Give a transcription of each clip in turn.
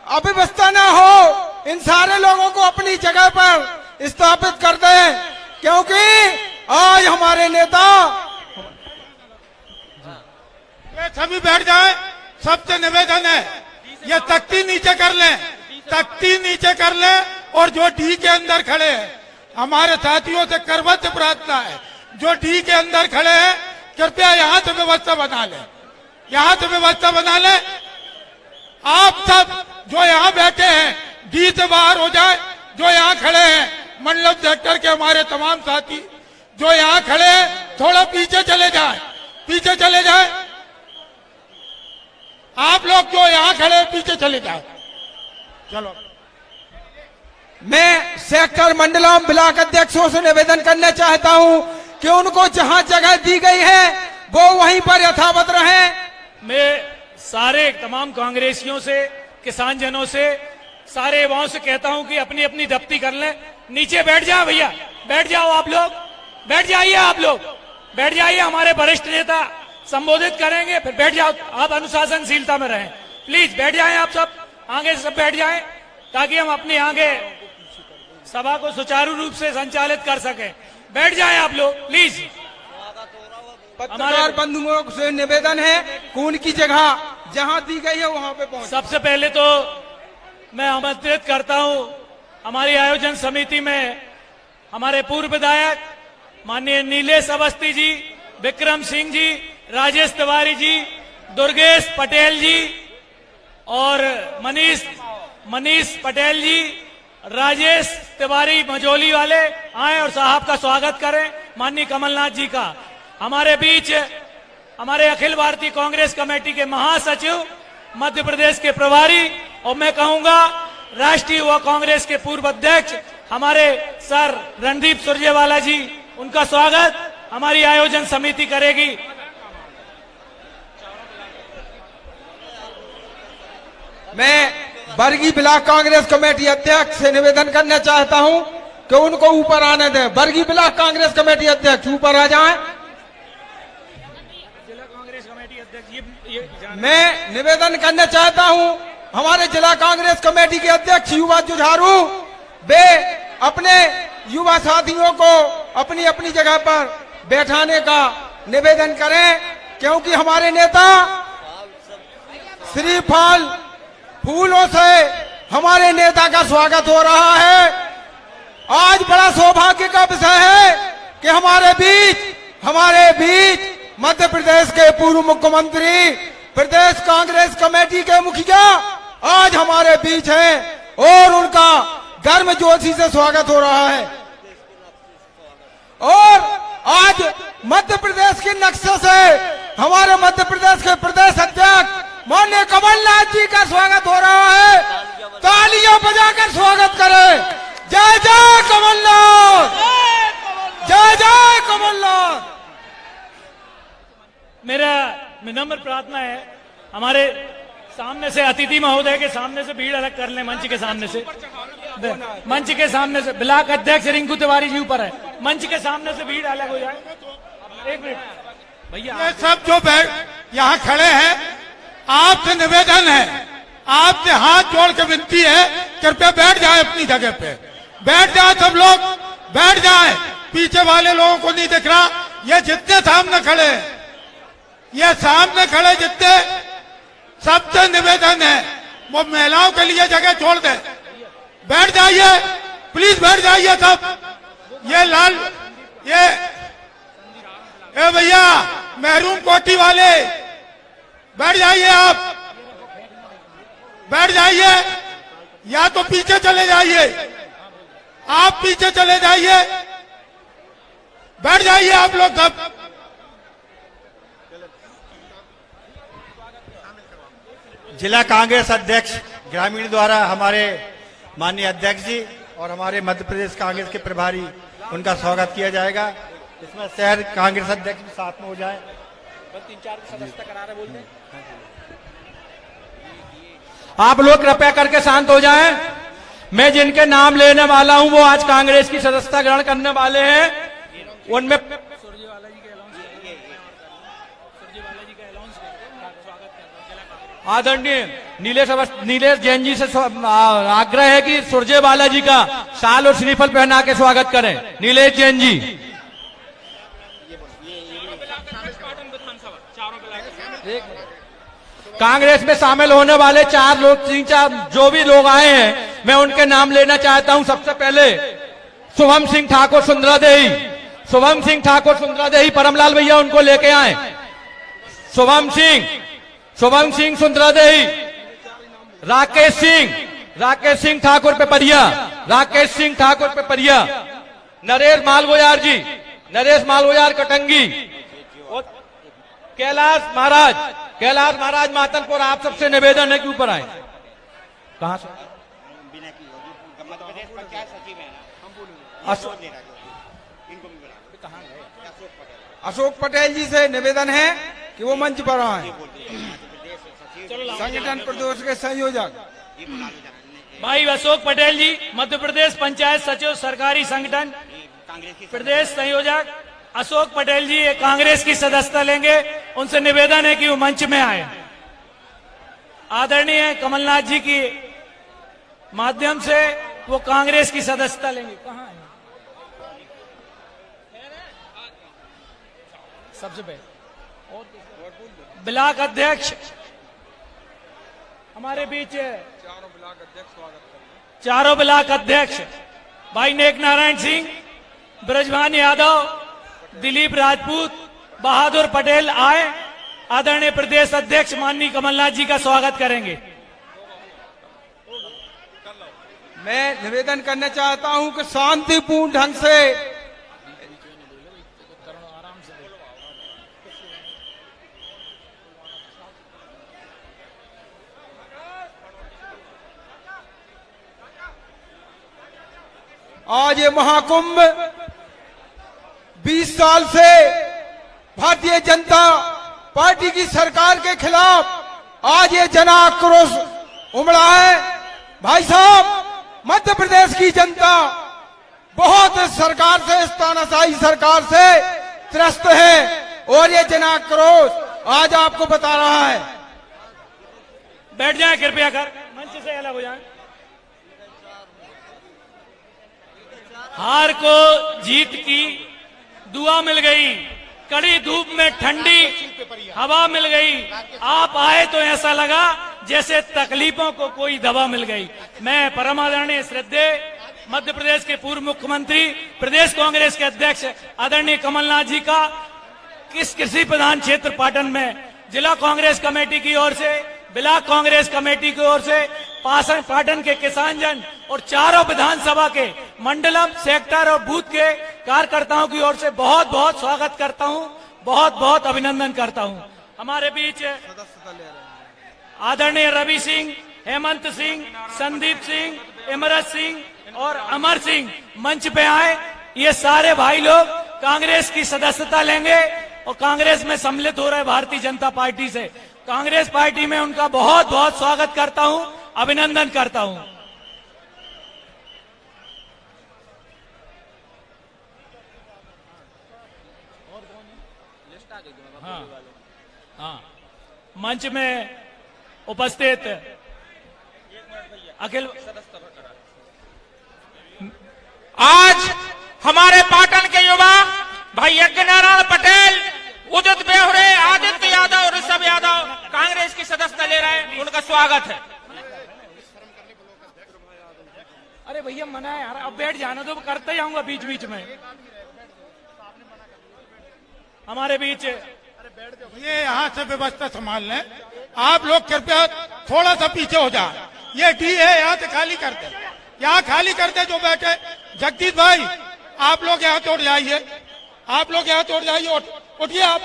अव्यवस्था ना हो, इन सारे लोगों को अपनी जगह पर स्थापित कर दें, क्योंकि आज हमारे नेता सभी बैठ जाएं। सबसे निवेदन है ये तख्ती नीचे कर लें, तख्ती नीचे कर लें। और जो डी के अंदर खड़े हैं, हमारे साथियों से करवत प्रार्थना है, जो डी के अंदर खड़े हैं कृपया यहाँ से व्यवस्था बना लें, यहाँ से व्यवस्था बना लें। आप सब जो यहाँ बैठे हैं डी से बाहर हो जाए। जो यहाँ खड़े हैं मंडल सेक्टर के हमारे तमाम साथी जो यहाँ खड़े हैं थोड़ा पीछे चले जाए, पीछे चले जाए। आप लोग जो यहाँ खड़े हैं पीछे चले जाए। चलो, मैं सेक्टर मंडलम ब्लॉक अध्यक्षों से निवेदन करना चाहता हूं कि उनको जहां जगह दी गई है वो वहीं पर यथावत रहें। मैं सारे तमाम कांग्रेसियों से, किसान जनों से, सारे युवाओं से कहता हूं कि अपनी अपनी दफ्ती कर लें। नीचे बैठ जाओ भैया, बैठ जाओ आप लोग, बैठ जाइए आप लोग, बैठ जाइए। हमारे वरिष्ठ नेता संबोधित करेंगे, फिर बैठ जाओ। आप अनुशासनशीलता में रहें, प्लीज बैठ जाएं। आप सब आगे सब बैठ जाएं ताकि हम अपनी आगे सभा को सुचारू रूप से संचालित कर सकें। बैठ जाएं आप लोग प्लीज। पत्रकार बंधुओं से निवेदन है कि उनकी जगह जहां दी गई है वहां पे पहुंचे। सबसे पहले तो मैं आमंत्रित करता हूं हमारी आयोजन समिति में हमारे पूर्व विधायक माननीय नीलेश अवस्थी जी, विक्रम सिंह जी, राजेश तिवारी जी, दुर्गेश पटेल जी और मनीष पटेल जी, राजेश तिवारी मझोली वाले आए और साहब का स्वागत करें। माननीय कमलनाथ जी का हमारे बीच हमारे अखिल भारतीय कांग्रेस कमेटी के महासचिव, मध्य प्रदेश के प्रभारी और मैं कहूंगा राष्ट्रीय युवा कांग्रेस के पूर्व अध्यक्ष हमारे सर रणदीप सुरजेवाला जी, उनका स्वागत हमारी आयोजन समिति करेगी। मैं बरगी ब्लॉक कांग्रेस कमेटी अध्यक्ष से निवेदन करना चाहता हूं कि उनको ऊपर आने दें। बरगी ब्लॉक कांग्रेस कमेटी अध्यक्ष ऊपर आ जाएं। जिला कांग्रेस कमेटी अध्यक्ष मैं निवेदन करना चाहता हूं हमारे जिला कांग्रेस कमेटी के अध्यक्ष युवा जुझारू, वे अपने युवा साथियों को अपनी अपनी जगह पर बैठाने का निवेदन करें, क्योंकि हमारे नेता श्रीफल फूलों से हमारे नेता का स्वागत हो रहा है। आज बड़ा सौभाग्य का विषय है कि हमारे बीच मध्य प्रदेश के पूर्व मुख्यमंत्री, प्रदेश कांग्रेस कमेटी के मुखिया आज हमारे बीच हैं और उनका गर्मजोशी से स्वागत हो रहा है। और आज मध्य प्रदेश के नक्शे से हमारे मध्य प्रदेश के प्रदेश अध्यक्ष माननीय कमलनाथ जी का स्वागत हो रहा है। तालियां बजाकर स्वागत करें। जय जय कमलनाथ, जय जय कमलनाथ। मेरा विनम्र प्रार्थना है हमारे सामने से अतिथि महोदय के सामने से भीड़ अलग कर लें। मंच के सामने से, मंच के सामने से ब्लॉक अध्यक्ष रिंकू तिवारी जी ऊपर है, मंच के सामने से भीड़ अलग हो जाए। एक मिनट भैया, ये सब जो यहाँ खड़े हैं आपसे निवेदन है, आपसे हाथ जोड़ के विनती है कृपया बैठ जाए अपनी जगह पे, बैठ जाए सब लोग, बैठ जाए। पीछे वाले लोगों को नहीं दिख रहा, ये जितने सामने खड़े हैं, ये सामने खड़े जितने, सबसे निवेदन है वो महिलाओं के लिए जगह छोड़ दे। बैठ जाइए प्लीज, बैठ जाइए सब। ये लाल ये भैया महरूम कोटी वाले बैठ जाइए, आप बैठ जाइए या तो पीछे चले जाइए, आप पीछे चले जाइए, बैठ जाइए आप लोग सब। जिला कांग्रेस अध्यक्ष ग्रामीण द्वारा हमारे माननीय अध्यक्ष जी और हमारे मध्य प्रदेश कांग्रेस के प्रभारी, उनका स्वागत किया जाएगा। इसमें शहर कांग्रेस अध्यक्ष भी साथ में हो जाए। 3-4 सदस्यता करा रहे बोलते। आप लोग कृपया करके शांत हो जाएं। मैं जिनके नाम लेने वाला हूं वो आज कांग्रेस की सदस्यता ग्रहण करने वाले हैं। उनमें सुरजेवाला जी का अनाउंस आदरणीय नीलेश जैन जी से आग्रह है कि सुरजे बालाजी का शाल और श्रीफल पहना के स्वागत करें। नीलेश जैन जी। कांग्रेस में शामिल होने वाले 4 लोग, 3-4 जो भी लोग आए हैं, मैं उनके नाम लेना चाहता हूं। सबसे पहले शुभम सिंह ठाकुर सुंदरादेही, शुभम सिंह ठाकुर सुंदरादेही, परमलाल भैया उनको लेके आए। शुभम सिंह सुंदरादेही, राकेश सिंह ठाकुर पेपरिया, राकेश सिंह ठाकुर पेपरिया, नरेश मालगोजार कटंगी, कैलाश महाराज मातनपुर। आप सबसे निवेदन है कि ऊपर आए। कहां से? अशोक पटेल जी से निवेदन है कि वो मंच पर आए। संगठन प्रदेश के संयोजक भाई अशोक पटेल जी, मध्य प्रदेश पंचायत सचिव सरकारी संगठन प्रदेश संयोजक अशोक पटेल जी ये कांग्रेस की सदस्यता लेंगे। उनसे निवेदन है कि वो मंच में आए। आदरणीय कमलनाथ जी की माध्यम से वो कांग्रेस की सदस्यता लेंगे। कहाँ है? सबसे पहले ब्लॉक अध्यक्ष हमारे बीच, चारों ब्लॉक अध्यक्ष भाई नेक नारायण सिंह, ब्रजभान यादव, दिलीप राजपूत, बहादुर पटेल आए। आदरणीय प्रदेश अध्यक्ष माननीय कमलनाथ जी का स्वागत करेंगे। मैं निवेदन करना चाहता हूं कि शांतिपूर्ण ढंग से आज ये महाकुंभ 20 साल से भारतीय जनता पार्टी की सरकार के खिलाफ आज ये जन आक्रोश उमड़ा है। भाई साहब, मध्य प्रदेश की जनता बहुत सरकार से, तानाशाही सरकार से त्रस्त है और ये जन आक्रोश आज आपको बता रहा है। बैठ जाएं कृपया कर, मंच से अलग हो जाएं। हार को जीत की दुआ मिल गई, कड़ी धूप में ठंडी हवा मिल गई। आप आए तो ऐसा लगा जैसे तकलीफों को कोई दवा मिल गई। मैं परम आदरणीय श्रद्धेय मध्य प्रदेश के पूर्व मुख्यमंत्री, प्रदेश कांग्रेस के अध्यक्ष आदरणीय कमलनाथ जी का किस कृषि प्रधान क्षेत्र पाटन में जिला कांग्रेस कमेटी की ओर से, ब्लॉक कांग्रेस कमेटी की ओर से, पाटन के किसान जन और चारों विधानसभा के मंडलम, सेक्टर और बूथ के कार्यकर्ताओं की ओर से बहुत बहुत स्वागत करता हूं, बहुत बहुत अभिनंदन करता हूं। हमारे बीच आदरणीय रवि सिंह, हेमंत सिंह, संदीप सिंह, इमरत सिंह और अमर सिंह मंच पे आए। ये सारे भाई लोग कांग्रेस की सदस्यता लेंगे और कांग्रेस में सम्मिलित हो रहे भारतीय जनता पार्टी से। कांग्रेस पार्टी में उनका बहुत बहुत स्वागत करता हूं, अभिनंदन करता हूं। हाँ, मंच में उपस्थित अखिल आज हमारे पाटन के युवा भाई यज्ञ नारायण पटेल, उदित बेहुरे, आदित्य यादव, ऋषभ यादव कांग्रेस की सदस्यता ले रहे हैं, उनका स्वागत है। अरे भैया मना है यार, अब बैठ जाना तो करते जाऊंगा बीच बीच में। हमारे बीच ये यहाँ से व्यवस्था संभाल लें। आप लोग कृपया थोड़ा सा पीछे हो जाए। ये डी है, यहाँ से खाली कर दे, यहाँ खाली कर दे जो बैठे। जगदीश भाई, आप लोग यहाँ तोड़ जाइए, आप लोग यहाँ तोड़ जाइए। उठिए, आप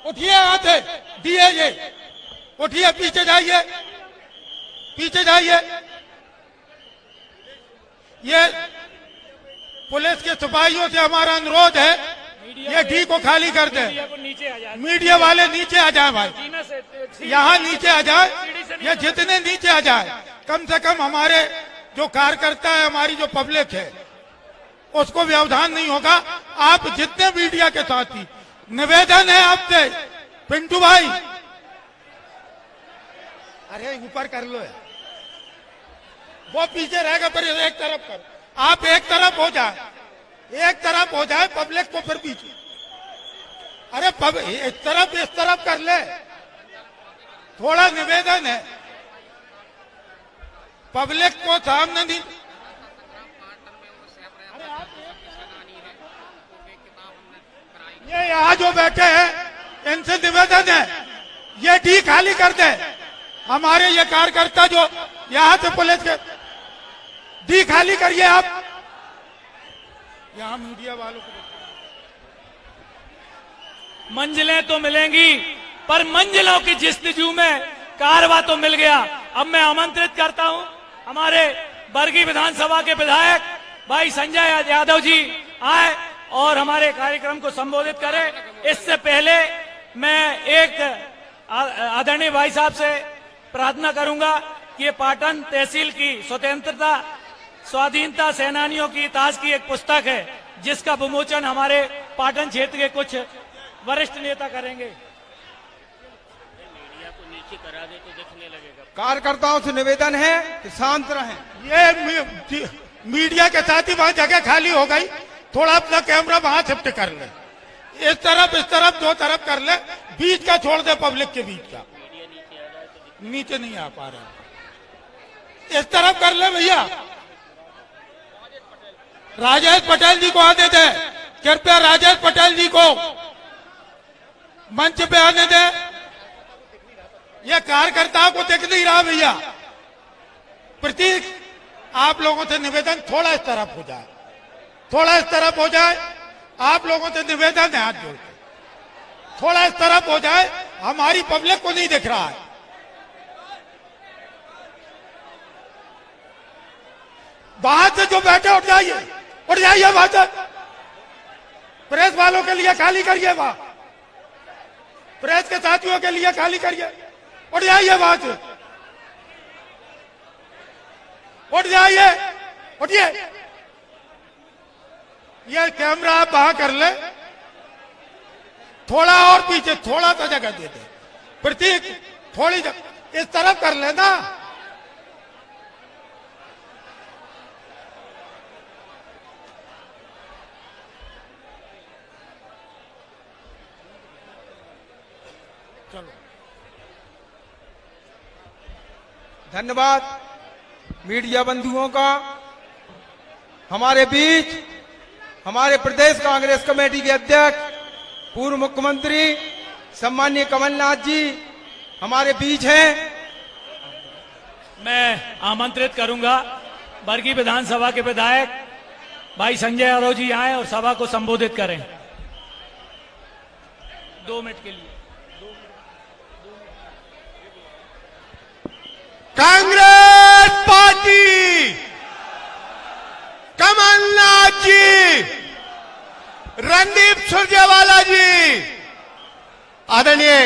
उठिए यहाँ से, डी है ये, उठिए, पीछे जाइए, पीछे जाइए। ये पुलिस के सिपाहियों से हमारा अनुरोध है, ये डी को खाली कर दे। मीडिया वाले नीचे आ जाए भाई, यहाँ नीचे आ जाए। ये जितने नीचे आ जाए, कम से कम हमारे जो कार्यकर्ता है, हमारी जो पब्लिक है, उसको व्यवधान नहीं होगा। आप जितने मीडिया के साथी, निवेदन है आपसे, पिंटू भाई अरे ऊपर कर लो यार, वो पीछे रहेगा, पर एक तरफ कर, आप एक तरफ हो जाए, एक तरफ हो जाए, पब्लिक को फिर पीछे, अरे इस तरफ कर ले, थोड़ा निवेदन है, पब्लिक को सामने नहीं। ये यहाँ जो बैठे हैं इनसे निवेदन है, ये डी खाली कर दे, हमारे ये कार्यकर्ता जो यहाँ से पुलिस के डी खाली करिए आप, यहाँ मीडिया वालों को मंजिलें तो मिलेंगी पर मंजिलों की जिस्तजू में कारवा तो मिल गया। अब मैं आमंत्रित करता हूं हमारे बरगी विधानसभा के विधायक भाई संजय यादव जी आए और हमारे कार्यक्रम को संबोधित करें। इससे पहले मैं एक आदरणीय भाई साहब से प्रार्थना करूंगा कि ये पाटन तहसील की स्वतंत्रता स्वाधीनता सेनानियों की इतिहास की एक पुस्तक है, जिसका विमोचन हमारे पाटन क्षेत्र के कुछ वरिष्ठ नेता करेंगे। कार्यकर्ताओं से निवेदन है कि शांत रहें। ये मीडिया के साथ ही वहां जगह खाली हो गई, थोड़ा अपना कैमरा वहां शिफ्ट कर ले, इस तरफ दो तरफ कर ले, बीच का छोड़ दे, पब्लिक के बीच का नीचे नहीं आ पा रहा, इस तरफ कर ले भैया। राजेश पटेल जी को आने दे, कृपया राजेश पटेल जी को मंच पे आने दे। यह कार्यकर्ताओं को दिख नहीं रहा भैया। प्रतीक, आप लोगों से निवेदन थोड़ा इस तरफ हो जाए, थोड़ा इस तरफ हो जाए, आप लोगों से निवेदन है, हाथ जोड़ के थोड़ा इस तरफ हो जाए, हमारी पब्लिक को नहीं दिख रहा है। बाहर से जो बैठे उठ जाइए वहां से, प्रेस वालों के लिए खाली करिए, वहां प्रेस के साथियों के लिए खाली करिए, उठ जाइए वहां से, उठ जाइए, उठिए। ये कैमरा आप वहां कर ले, थोड़ा और पीछे, थोड़ा सा जगह दे दे प्रतीक, थोड़ी इस तरफ कर लेना। चलो, धन्यवाद मीडिया बंधुओं का। हमारे बीच हमारे प्रदेश कांग्रेस कमेटी के अध्यक्ष पूर्व मुख्यमंत्री सम्माननीय कमलनाथ जी हमारे बीच हैं। मैं आमंत्रित करूंगा बरगी विधानसभा के विधायक भाई संजय यादव जी आए और सभा को संबोधित करें 2 मिनट के लिए। कांग्रेस पार्टी, कमलनाथ जी, रणदीप सुरजेवाला जी, आदरणीय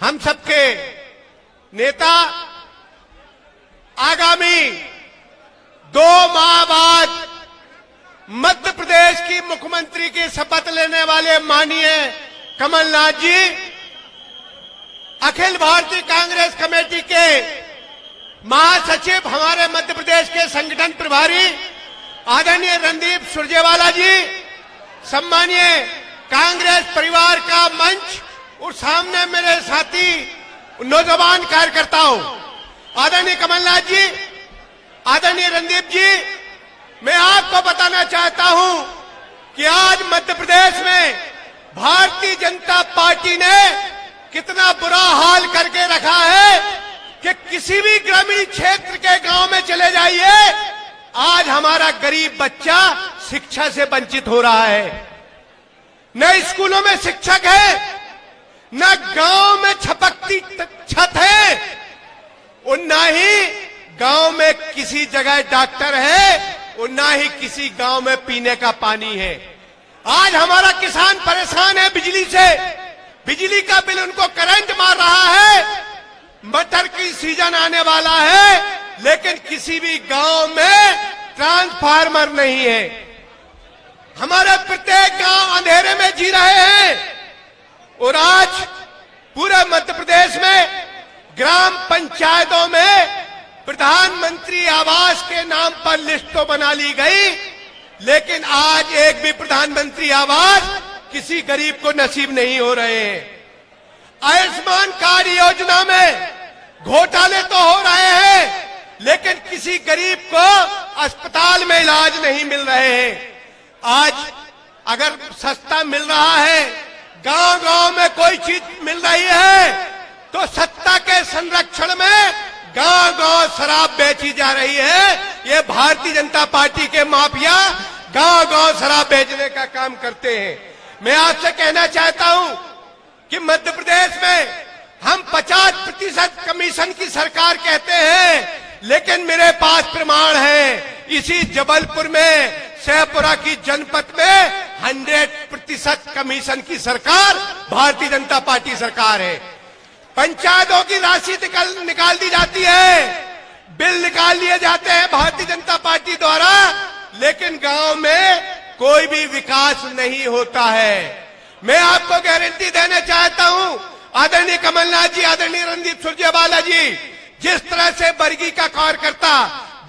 हम सबके नेता, आगामी 2 माह बाद मध्य प्रदेश की मुख्यमंत्री की शपथ लेने वाले माननीय कमलनाथ जी, अखिल भारतीय कांग्रेस कमेटी के महासचिव, हमारे मध्य प्रदेश के संगठन प्रभारी आदरणीय रणदीप सुरजेवाला जी, सम्मानीय कांग्रेस परिवार का मंच और सामने मेरे साथी नौजवान कार्यकर्ताओं, आदरणीय कमलनाथ जी, आदरणीय रणदीप जी, मैं आपको बताना चाहता हूं कि आज मध्य प्रदेश में भारतीय जनता पार्टी ने कितना बुरा हाल करके रखा है कि किसी भी ग्रामीण क्षेत्र के गांव में चले जाइए, आज हमारा गरीब बच्चा शिक्षा से वंचित हो रहा है। न स्कूलों में शिक्षक है, न गांव में छपकती छत है, और न ही गांव में किसी जगह डॉक्टर है, और न ही किसी गांव में पीने का पानी है। आज हमारा किसान परेशान है बिजली से, बिजली का बिल उनको करंट मार रहा है। मटर की सीजन आने वाला है, लेकिन किसी भी गांव में ट्रांसफार्मर नहीं है। हमारे प्रत्येक गांव अंधेरे में जी रहे हैं, और आज पूरे मध्य प्रदेश में ग्राम पंचायतों में प्रधानमंत्री आवास के नाम पर लिस्ट तो बना ली गई, लेकिन आज एक भी प्रधानमंत्री आवास किसी गरीब को नसीब नहीं हो रहे हैं। आयुष्मान कार्ड योजना में घोटाले तो हो रहे हैं, लेकिन किसी गरीब को अस्पताल में इलाज नहीं मिल रहे हैं। आज अगर सस्ता मिल रहा है, गांव गांव में कोई चीज मिल रही है, तो सत्ता के संरक्षण में गांव गांव शराब बेची जा रही है। ये भारतीय जनता पार्टी के माफिया गांव गांव शराब बेचने का काम करते हैं। मैं आपसे कहना चाहता हूं कि मध्य प्रदेश में हम 50% कमीशन की सरकार कहते हैं, लेकिन मेरे पास प्रमाण है। इसी जबलपुर में शेखपुरा की जनपद में 100% कमीशन की सरकार भारतीय जनता पार्टी सरकार है। पंचायतों की राशि निकाल दी जाती है, बिल निकाल लिए जाते हैं भारतीय जनता पार्टी द्वारा, लेकिन गांव में कोई भी विकास नहीं होता है। मैं आपको गारंटी देना चाहता हूं, आदरणीय कमलनाथ जी, आदरणीय रणदीप सुरजेवाला जी, जिस तरह से बरगी का कार्यकर्ता,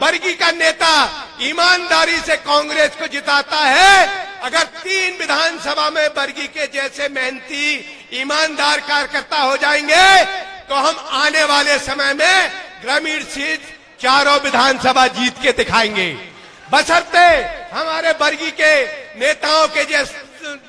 बरगी का नेता ईमानदारी से कांग्रेस को जिताता है, अगर 3 विधानसभा में बरगी के जैसे मेहनती ईमानदार कार्यकर्ता हो जाएंगे, तो हम आने वाले समय में ग्रामीण सीट 4 विधानसभा जीत के दिखाएंगे। बशर्ते हमारे बरगी के नेताओं के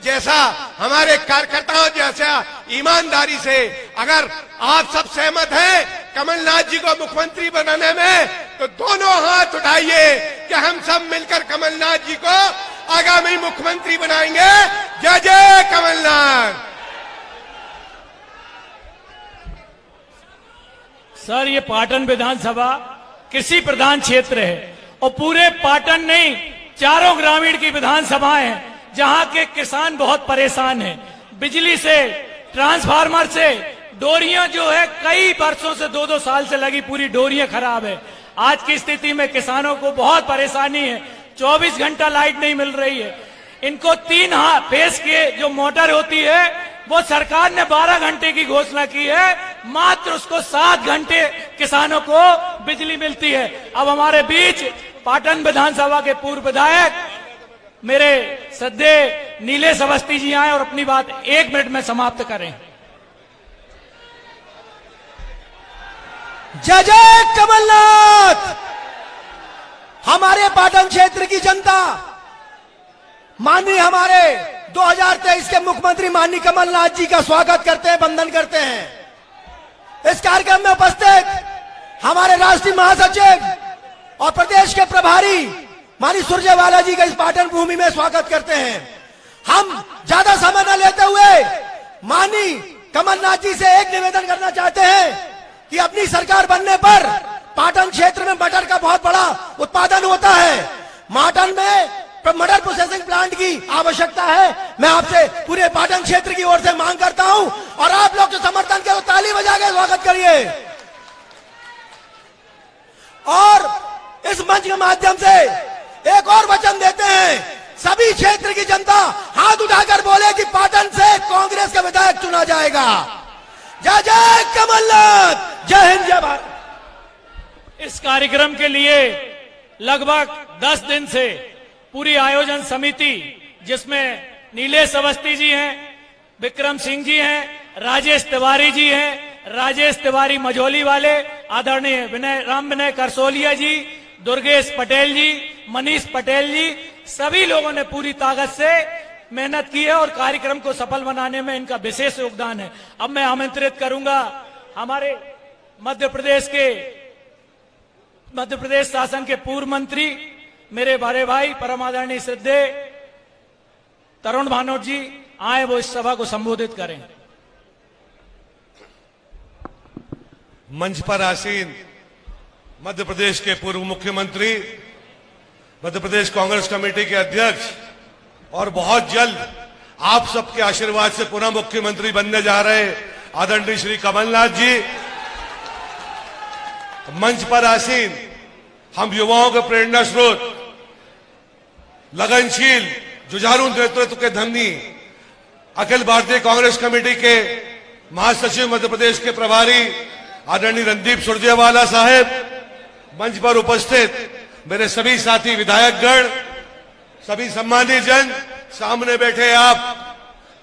जैसा, हमारे कार्यकर्ताओं जैसा ईमानदारी से, अगर आप सब सहमत हैं कमलनाथ जी को मुख्यमंत्री बनाने में, तो दोनों हाथ उठाइए कि हम सब मिलकर कमलनाथ जी को आगामी मुख्यमंत्री बनाएंगे। जय जय कमलनाथ। सर, ये पाटन विधानसभा कृषि प्रधान क्षेत्र है और पूरे पाटन नहीं, 4 ग्रामीण की विधानसभाएं हैं जहां के किसान बहुत परेशान हैं। बिजली से, ट्रांसफार्मर से, डोरियां जो है कई वर्षों से 2-2 साल से लगी पूरी डोरियां खराब है। आज की स्थिति में किसानों को बहुत परेशानी है, 24 घंटा लाइट नहीं मिल रही है। इनको 3 फेस के जो मोटर होती है वो सरकार ने 12 घंटे की घोषणा की है, मात्र उसको 7 घंटे किसानों को बिजली मिलती है। अब हमारे बीच पाटन विधानसभा के पूर्व विधायक मेरे श्रद्धेय नीलेश अवस्थी जी आए और अपनी बात 1 मिनट में समाप्त करें। जय जय कमलनाथ। हमारे पाटन क्षेत्र की जनता माननीय हमारे 2023 के मुख्यमंत्री माननीय कमलनाथ जी का स्वागत करते हैं, वंदन करते हैं। इस कार्यक्रम में उपस्थित हमारे राष्ट्रीय महासचिव और प्रदेश के प्रभारी माननीय सुरजेवाला जी का इस पाटन भूमि में स्वागत करते हैं। हम ज्यादा समय न लेते हुए माननीय कमलनाथ जी से एक निवेदन करना चाहते हैं कि अपनी सरकार बनने पर पाटन क्षेत्र में मटर का बहुत बड़ा उत्पादन होता है। पाटन में मटर प्रोसेसिंग प्लांट की आवश्यकता है। मैं आपसे पूरे पाटन क्षेत्र की ओर से मांग करता हूं और आप लोग जो समर्थन के वो ताली बजा के स्वागत करिए। और इस मंच के माध्यम से एक और वचन देते हैं, सभी क्षेत्र की जनता हाथ उठाकर बोले कि पाटन से कांग्रेस का विधायक चुना जाएगा। जय जय कमलनाथ। जय हिंद, जय भारत। इस कार्यक्रम के लिए लगभग 10 दिन से पूरी आयोजन समिति, जिसमें नीलेश अवस्थी जी हैं, विक्रम सिंह जी हैं, राजेश तिवारी जी हैं, राजेश तिवारी मझौली वाले, आदरणीय राम विनय करसोलिया जी, दुर्गेश पटेल जी, मनीष पटेल जी, सभी लोगों ने पूरी ताकत से मेहनत की है और कार्यक्रम को सफल बनाने में इनका विशेष योगदान है। अब मैं आमंत्रित करूंगा हमारे मध्य प्रदेश शासन के पूर्व मंत्री, मेरे बड़े भाई परम आदरणीय श्रद्धेय तरुण भानोट जी आए, वो इस सभा को संबोधित करें। मंच पर आसीन मध्य प्रदेश के पूर्व मुख्यमंत्री, मध्य प्रदेश कांग्रेस कमेटी के अध्यक्ष और बहुत जल्द आप सबके आशीर्वाद से पुनः मुख्यमंत्री बनने जा रहे आदरणीय श्री कमलनाथ जी, मंच पर आसीन हम युवाओं के प्रेरणा स्रोत, लगनशील जुझारू नेतृत्व के धनी, अखिल भारतीय कांग्रेस कमेटी के महासचिव, मध्य प्रदेश के प्रभारी आदरणीय रणदीप सुरजेवाला साहब, मंच पर उपस्थित मेरे सभी साथी विधायकगण, सभी सम्मानित जन, सामने बैठे आप,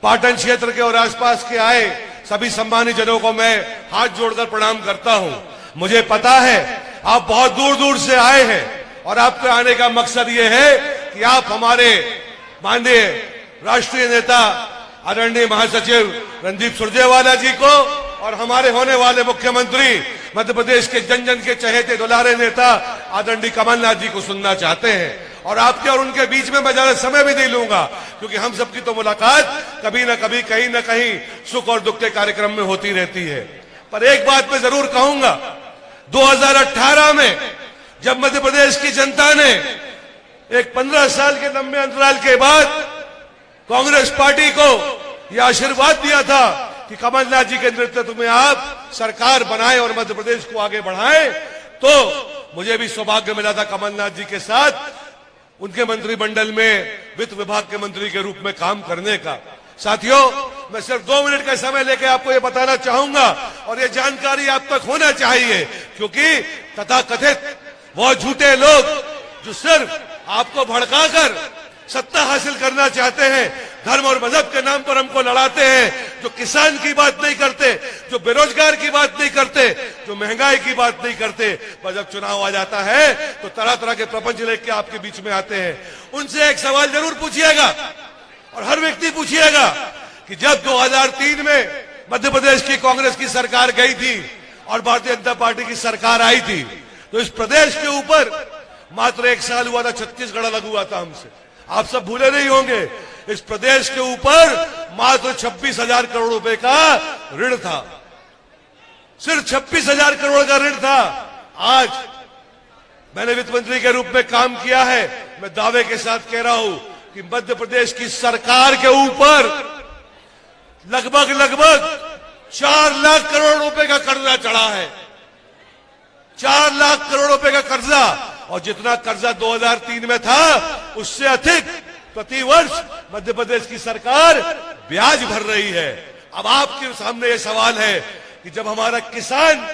पाटन क्षेत्र के और आसपास के आए सभी सम्मानित जनों को मैं हाथ जोड़कर प्रणाम करता हूं। मुझे पता है आप बहुत दूर दूर से आए हैं और आपके आने का मकसद ये है कि आप हमारे माननीय राष्ट्रीय नेता आदरणीय महासचिव रणदीप सुरजेवाला जी को और हमारे होने वाले मुख्यमंत्री मध्य प्रदेश के जन जन के चहेते दुलारे नेता आदरणीय कमलनाथ जी को सुनना चाहते हैं। और आपके और उनके बीच में मैं ज्यादा समय भी नहीं लूंगा, क्योंकि हम सबकी तो मुलाकात कभी न कभी कहीं न कहीं सुख और दुख के कार्यक्रम में होती रहती है। पर एक बात मैं जरूर कहूंगा, 2018 में जब मध्य प्रदेश की जनता ने एक 15 साल के लंबे अंतराल के बाद कांग्रेस पार्टी को यह आशीर्वाद दिया था कि कमलनाथ जी के नेतृत्व में आप सरकार बनाएं और मध्य प्रदेश को आगे बढ़ाएं, तो मुझे भी सौभाग्य मिला था कमलनाथ जी के साथ उनके मंत्रिमंडल में वित्त विभाग के मंत्री के रूप में काम करने का। साथियों, मैं सिर्फ 2 मिनट का समय लेकर आपको ये बताना चाहूंगा और ये जानकारी आप तक होना चाहिए, क्योंकि तथाकथित वो झूठे लोग जो सिर्फ आपको भड़काकर सत्ता हासिल करना चाहते हैं, धर्म और मजहब के नाम पर हमको लड़ाते हैं, जो किसान की बात नहीं करते, जो बेरोजगार की बात नहीं करते, जो महंगाई की बात नहीं करते, पर जब चुनाव आ जाता है तो तरह तरह के प्रपंच लेके आपके बीच में आते हैं। उनसे एक सवाल जरूर पूछिएगा और हर व्यक्ति पूछिएगा कि जब 2003 में मध्य प्रदेश की कांग्रेस की सरकार गई थी और भारतीय जनता पार्टी की सरकार आई थी, तो इस प्रदेश के ऊपर मात्र 1 साल हुआ था, छत्तीसगढ़ अलग हुआ था हमसे। आप सब भूले नहीं होंगे, इस प्रदेश के ऊपर मात्र 26,000 करोड़ रुपए का ऋण था, सिर्फ 26,000 करोड़ का ऋण था। आज मैंने वित्त मंत्री के रूप में काम किया है, मैं दावे के साथ कह रहा हूं कि मध्य प्रदेश की सरकार के ऊपर लगभग 4 लाख करोड़ रुपए का कर्जा चढ़ा है, 4 लाख करोड़ रुपए का कर्जा, और जितना कर्जा 2003 में था उससे अधिक प्रति वर्ष मध्य प्रदेश की सरकार ब्याज भर रही है। अब आपके सामने ये सवाल है कि जब हमारा किसान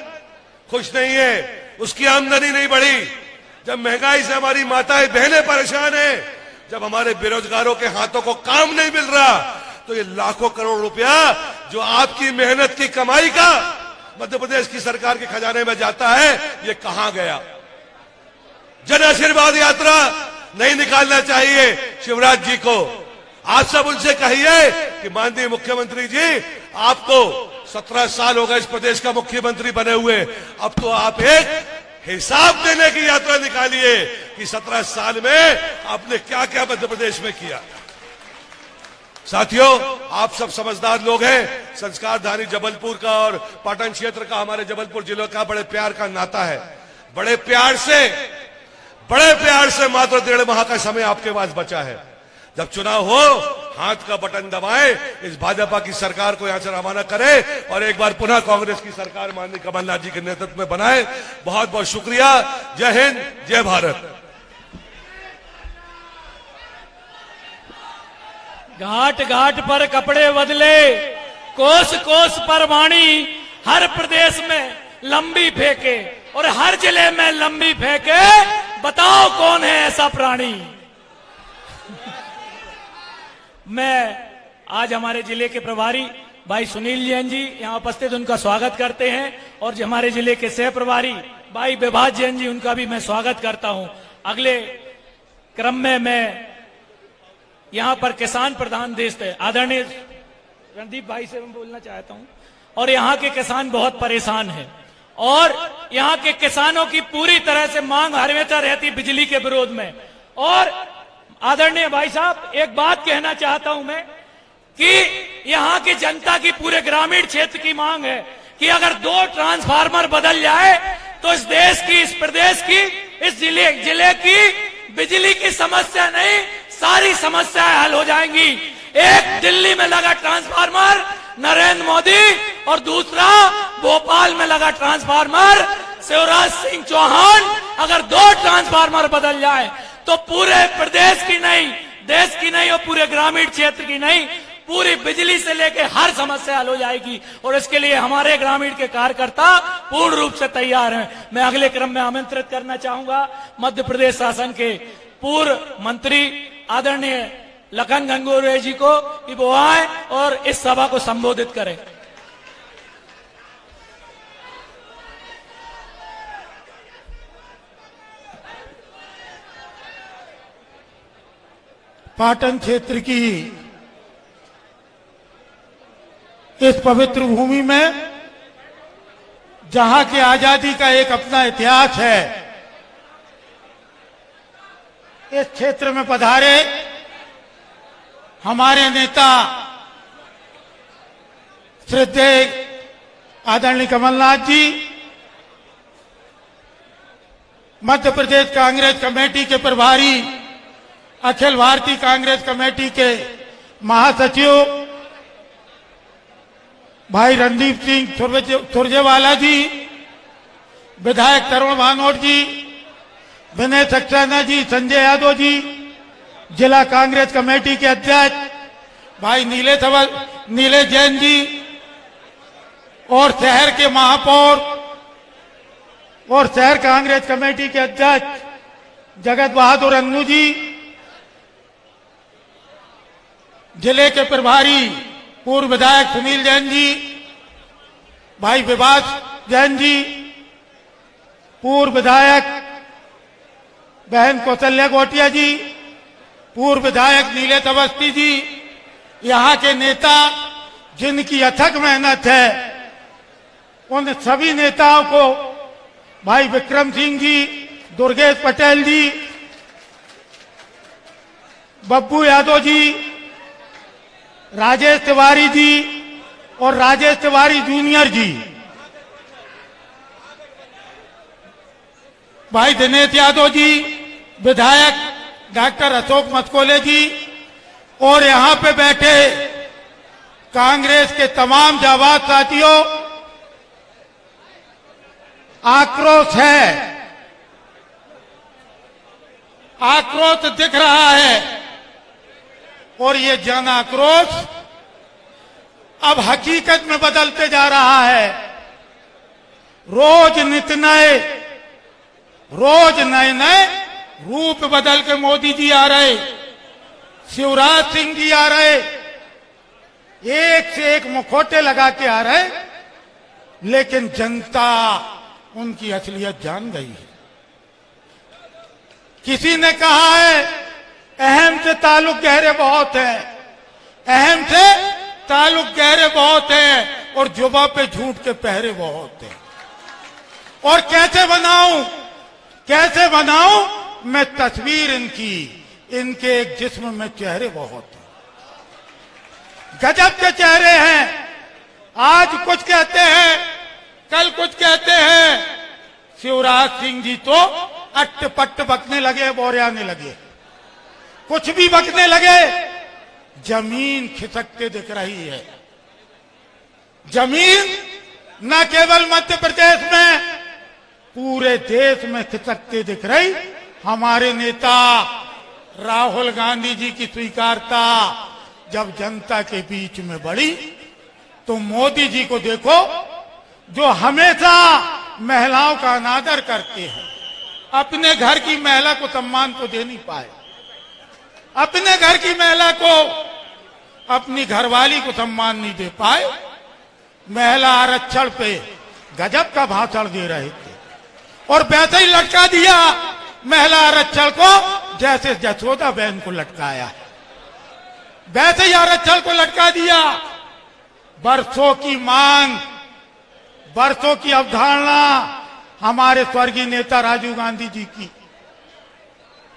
खुश नहीं है, उसकी आमदनी नहीं बढ़ी, जब महंगाई से हमारी माताएं बहनें परेशान हैं, जब हमारे बेरोजगारों के हाथों को काम नहीं मिल रहा, तो ये लाखों करोड़ रुपया जो आपकी मेहनत की कमाई का मध्य प्रदेश की सरकार के खजाने में जाता है, ये कहां गया? जन आशीर्वाद यात्रा नहीं निकालना चाहिए शिवराज जी को। आप सब उनसे कहिए कि माननीय मुख्यमंत्री जी, आपको 17 साल हो गए इस प्रदेश का मुख्यमंत्री बने हुए, अब तो आप एक हिसाब देने की यात्रा निकालिए कि 17 साल में आपने क्या क्या मध्य प्रदेश में किया। साथियों, आप सब समझदार लोग हैं, संस्कारधानी जबलपुर का और पाटन क्षेत्र का, हमारे जबलपुर जिले का बड़े प्यार का नाता है। बड़े प्यार से मात्र 1.5 माह का समय आपके पास बचा है। जब चुनाव हो, हाथ का बटन दबाएं, इस भाजपा की सरकार को यहां से रवाना करें और एक बार पुनः कांग्रेस की सरकार माननीय कमलनाथ जी के नेतृत्व में बनाएं। बहुत बहुत शुक्रिया। जय हिंद, जय भारत। घाट घाट पर कपड़े बदले, कोस कोस पर वाणी, हर प्रदेश में लंबी फेंके और हर जिले में लंबी फेंके, बताओ कौन है ऐसा प्राणी। मैं आज हमारे जिले के प्रभारी भाई सुनील जैन जी यहां उपस्थित, उनका स्वागत करते हैं, और हमारे जिले के सह प्रभारी भाई विभाज जैन जी, उनका भी मैं स्वागत करता हूं। अगले क्रम में मैं यहां पर किसान प्रधान देश है आदरणीय रणदीप भाई से मैं बोलना चाहता हूं, और यहां के किसान बहुत परेशान हैं और यहां के किसानों की पूरी तरह से मांग हमेशा रहती बिजली के विरोध में। और आदरणीय भाई साहब, एक बात कहना चाहता हूं मैं कि यहां की जनता की, पूरे ग्रामीण क्षेत्र की मांग है कि अगर 2 ट्रांसफार्मर बदल जाए तो इस देश की, इस प्रदेश की, इस जिले की बिजली की समस्या नहीं, सारी समस्याएं हल हो जाएंगी। एक दिल्ली में लगा ट्रांसफार्मर नरेंद्र मोदी और दूसरा भोपाल में लगा ट्रांसफार्मर शिवराज सिंह चौहान। अगर 2 ट्रांसफार्मर बदल जाए तो पूरे प्रदेश की नहीं, देश की नहीं और पूरे ग्रामीण क्षेत्र की नहीं, पूरी बिजली से लेकर हर समस्या हल हो जाएगी और इसके लिए हमारे ग्रामीण के कार्यकर्ता पूर्ण रूप से तैयार हैं। मैं अगले क्रम में आमंत्रित करना चाहूंगा मध्य प्रदेश शासन के पूर्व मंत्री आदरणीय लखन घनघोरिया जी को कि वो आए और इस सभा को संबोधित करें। पाटन क्षेत्र की इस पवित्र भूमि में जहां की आजादी का एक अपना इतिहास है, इस क्षेत्र में पधारे हमारे नेता श्रद्धेय आदरणीय कमलनाथ जी, मध्य प्रदेश कांग्रेस कमेटी के प्रभारी, अखिल भारतीय कांग्रेस कमेटी के महासचिव भाई रणदीप सिंह सुरजेवाला जी, विधायक तरुण भानोट जी, विनय सक्सेना जी, संजय यादव जी, जिला कांग्रेस कमेटी के अध्यक्ष भाई नीले जैन जी और शहर के महापौर और शहर कांग्रेस कमेटी के अध्यक्ष जगत बहादुर अन्नू जी, जिले के प्रभारी पूर्व विधायक सुनील जैन जी, भाई विभास जैन जी, पूर्व विधायक बहन कौशल्या गोटिया जी, पूर्व विधायक नीलेश अवस्थी जी, यहाँ के नेता जिनकी अथक मेहनत है, उन सभी नेताओं को भाई विक्रम सिंह जी, दुर्गेश पटेल जी, बब्बू यादव जी, राजेश तिवारी जी और राजेश तिवारी जूनियर जी, भाई दिनेश यादव जी, विधायक डॉक्टर अशोक मस्कोले जी और यहां पे बैठे कांग्रेस के तमाम जाबाज साथियों, आक्रोश है, आक्रोश दिख रहा है और ये जन आक्रोश अब हकीकत में बदलते जा रहा है। रोज नए नए रूप बदल के मोदी जी आ रहे, शिवराज सिंह जी आ रहे, एक से एक मुखौटे लगा के आ रहे, लेकिन जनता उनकी असलियत जान गई है। किसी ने कहा है अहम से ताल्लुक गहरे बहुत है, अहम से ताल्लुक गहरे बहुत है और जुबा पे झूठ के पहरे बहुत है। और कैसे बनाऊं मैं तस्वीर इनकी, इनके एक जिस्म में चेहरे बहुत हैं, गजब के चेहरे हैं। आज कुछ कहते हैं, कल कुछ कहते हैं। शिवराज सिंह जी तो अट्ट पट्ट बकने लगे, बोरियाने लगे, कुछ भी बकने लगे, जमीन खिसकते दिख रही है। जमीन न केवल मध्य प्रदेश में, पूरे देश में खिसकते दिख रही। हमारे नेता राहुल गांधी जी की स्वीकारता जब जनता के बीच में बढ़ी, तो मोदी जी को देखो जो हमेशा महिलाओं का अनादर करते हैं, अपने घर की महिला को सम्मान तो दे नहीं पाए, अपने घर की महिला को, अपनी घरवाली को सम्मान नहीं दे पाए। महिला आरक्षण पे गजब का भाषण दे रहे थे और वैसे ही लटका दिया महिला आरक्षण को, जैसे जसोदा बहन को लटकाया, वैसे ही आरक्षण को लटका दिया। बरसों की मांग, बरसों की अवधारणा हमारे स्वर्गीय नेता राजीव गांधी जी की,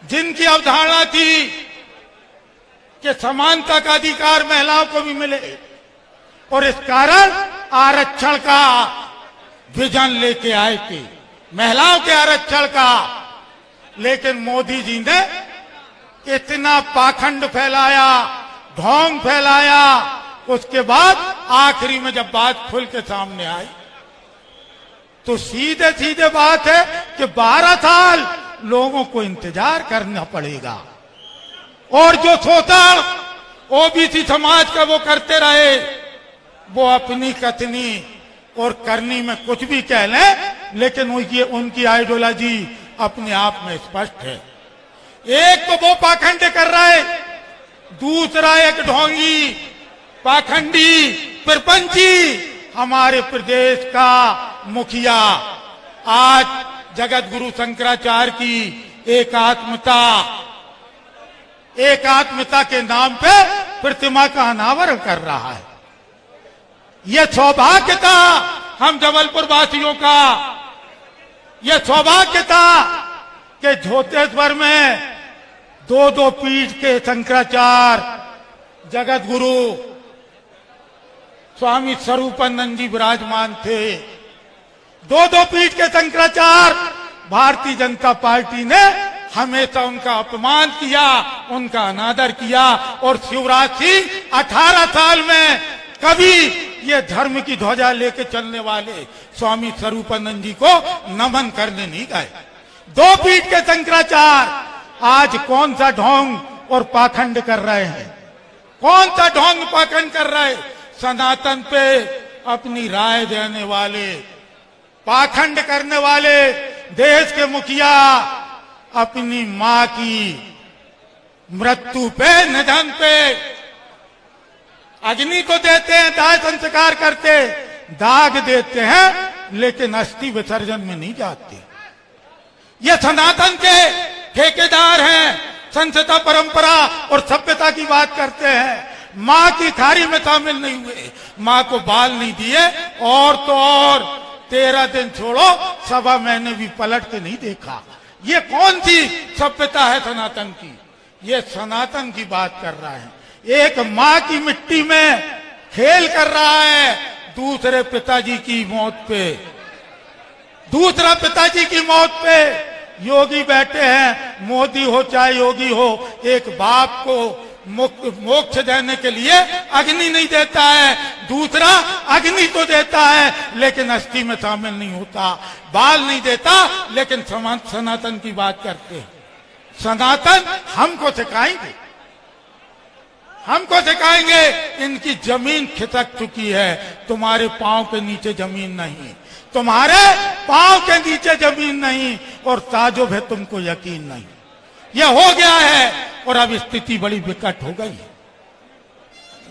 जिनकी अवधारणा थी कि समानता का अधिकार महिलाओं को भी मिले, और इस कारण आरक्षण का विजन लेके आए थे, महिलाओं के आरक्षण का। लेकिन मोदी जी ने इतना पाखंड फैलाया, ढोंग फैलाया, उसके बाद आखिरी में जब बात खुल के सामने आई तो सीधे सीधे बात है कि 12 साल लोगों को इंतजार करना पड़ेगा। और जो शोषण ओबीसी समाज का वो करते रहे, वो अपनी कथनी और करनी में कुछ भी कह लें, लेकिन उनकी आइडियोलॉजी अपने आप में स्पष्ट है। एक तो वो पाखंड कर रहा है, दूसरा एक ढोंगी, पाखंडी, प्रपंची हमारे प्रदेश का मुखिया आज जगत गुरु शंकराचार्य की एकात्मता के नाम पे प्रतिमा का अनावरण कर रहा है। यह सौभाग्य था हम जबलपुर वासियों का, यह सौभाग्य था कि झोतेश्वर में दो पीठ के शंकराचार्य जगत गुरु स्वामी स्वरूपानंद जी विराजमान थे। दो पीठ के शंकराचार्य, भारतीय जनता पार्टी ने हमेशा उनका अपमान किया, उनका अनादर किया, और शिवराज सिंह 18 साल में कभी ये धर्म की ध्वजा लेके चलने वाले स्वामी स्वरूपानंद जी को नमन करने नहीं गए। दो पीठ के शंकराचार्य आज कौन सा ढोंग और पाखंड कर रहे हैं? कौन सा ढोंग पाखंड कर रहे? सनातन पे अपनी राय देने वाले, पाखंड करने वाले देश के मुखिया अपनी मां की मृत्यु पे, निधन पे अग्नि तो देते हैं, दाह संस्कार करते, दाग देते हैं, लेकिन अस्थि विसर्जन में नहीं जाते। ये सनातन के ठेकेदार हैं, संस्था, परंपरा और सभ्यता की बात करते हैं। मां की थारी में शामिल नहीं हुए, मां को बाल नहीं दिए, और तो और 13 दिन छोड़ो, सवा महीने भी पलट के नहीं देखा। ये कौन सी सभ्यता है सनातन की? ये सनातन की बात कर रहा है। एक मां की मिट्टी में खेल कर रहा है, दूसरे पिताजी की मौत पे, दूसरा पिताजी की मौत पे योगी बैठे हैं। मोदी हो चाहे योगी हो, एक बाप को मोक्ष देने के लिए अग्नि नहीं देता है, दूसरा अग्नि तो देता है लेकिन अस्थि में शामिल नहीं होता, बाल नहीं देता, लेकिन सनातन की बात करते हैं। सनातन हमको सिखाएंगे, हमको सिखाएंगे। इनकी जमीन खिसक चुकी है, तुम्हारे पांव के नीचे जमीन नहीं, तुम्हारे पांव के नीचे जमीन नहीं, और ताजुब है तुमको यकीन नहीं। यह हो गया है, और अब स्थिति बड़ी विकट हो गई है।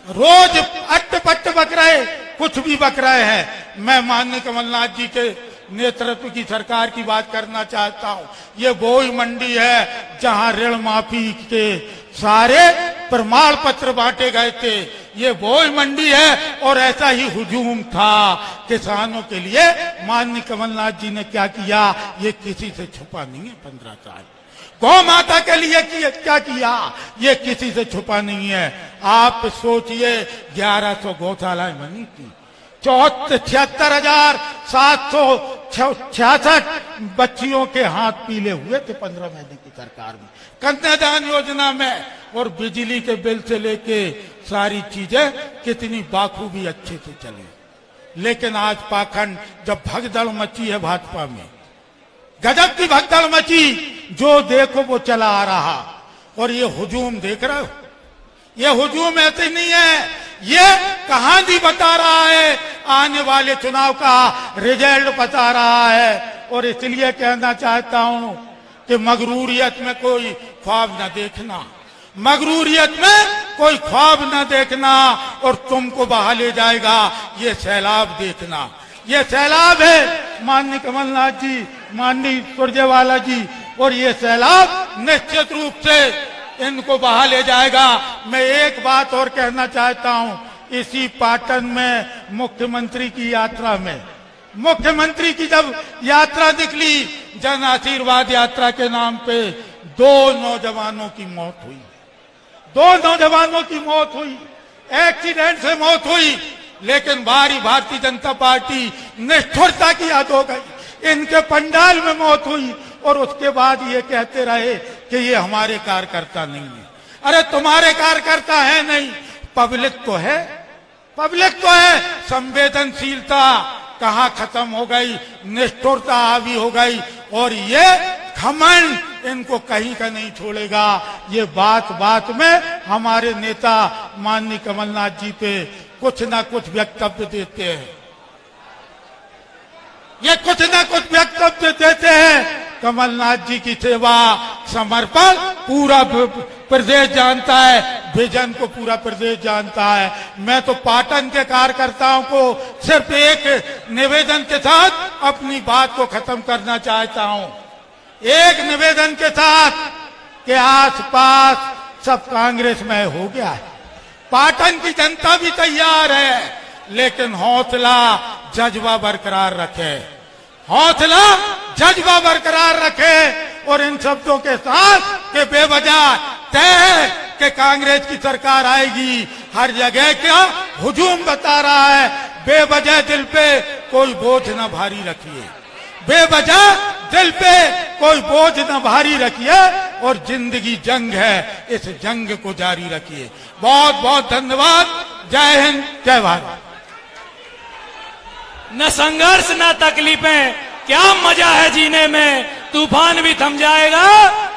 रोज अट्ट-पट्ट बक रहे, कुछ भी बक रहे हैं। मैं माननीय कमलनाथ जी के नेतृत्व की सरकार की बात करना चाहता हूं। ये वो ही मंडी है जहां ऋण माफी के सारे प्रमाण पत्र बांटे गए थे। ये वो ही मंडी है, और ऐसा ही हुजूम था किसानों के लिए। माननीय कमलनाथ जी ने क्या किया, ये किसी से छुपा नहीं है। 15 साल गौ माता के लिए क्या किया, ये किसी से छुपा नहीं है। आप सोचिए, 1100 गौशालाएं बनी थी, 76,766 बच्चियों के हाथ पीले हुए थे 15 महीने की सरकार में, कन्यादान योजना में, और बिजली के बिल से लेके सारी चीजें कितनी बाखूबी अच्छे से चली। लेकिन आज पाखंड, जब भगदड़ मची है भाजपा में, गजब की भगदड़ मची, जो देखो वो चला आ रहा। और ये हुजूम देख रहे हो, ये हुजूम ऐसे नहीं है, ये कहानी बता रहा है, आने वाले चुनाव का रिजल्ट बता रहा है। और इसलिए कहना चाहता हूं कि मगरूरियत में कोई ख्वाब न देखना, मगरूरियत में कोई ख्वाब न देखना, और तुमको बहा ले जाएगा ये सैलाब। देखना, ये सैलाब है माननीय कमलनाथ जी, माननीय सुरजेवाला जी, और ये सैलाब निश्चित रूप से इनको बहा ले जाएगा। मैं एक बात और कहना चाहता हूं, इसी पाटन में मुख्यमंत्री की यात्रा में, मुख्यमंत्री की जब यात्रा निकली, जन आशीर्वाद यात्रा के नाम पे 2 नौजवानों की मौत हुई, 2 नौजवानों की मौत हुई, एक्सीडेंट से मौत हुई। लेकिन भारतीय जनता पार्टी निष्ठुरता की हद हो गई, इनके पंडाल में मौत हुई, और उसके बाद ये कहते रहे कि ये हमारे कार्यकर्ता नहीं है। अरे तुम्हारे कार्यकर्ता है नहीं, पब्लिक तो है, पब्लिक तो है। संवेदनशीलता कहाँ खत्म हो गई, निष्ठुरता हावी हो गई, और ये घमंड इनको कहीं का नहीं छोड़ेगा। ये बात बात में हमारे नेता माननीय कमलनाथ जी पे कुछ ना कुछ वक्तव्य देते हैं, ये कुछ ना कुछ वक्तव्य देते हैं। कमलनाथ जी की सेवा समर्पण पूरा प्रदेश जानता है, विजन को पूरा प्रदेश जानता है। मैं तो पाटन के कार्यकर्ताओं को सिर्फ एक निवेदन के साथ अपनी बात को खत्म करना चाहता हूं, एक निवेदन के साथ कि आसपास सब कांग्रेस में हो गया है, पाटन की जनता भी तैयार है, लेकिन हौसला जज्बा बरकरार रखे, हौसला जज्बा बरकरार रखे। और इन शब्दों के साथ कि बेवजह तय है कि कांग्रेस की सरकार आएगी, हर जगह क्या हुजूम बता रहा है, बेवजह दिल पे कोई बोझ न भारी रखिए, बेवजह दिल पे कोई बोझ न भारी रखिए, और जिंदगी जंग है, इस जंग को जारी रखिए। बहुत बहुत धन्यवाद। जय हिंद, जय भारत। न संघर्ष न तकलीफें, क्या मजा है जीने में, तूफान भी थम जाएगा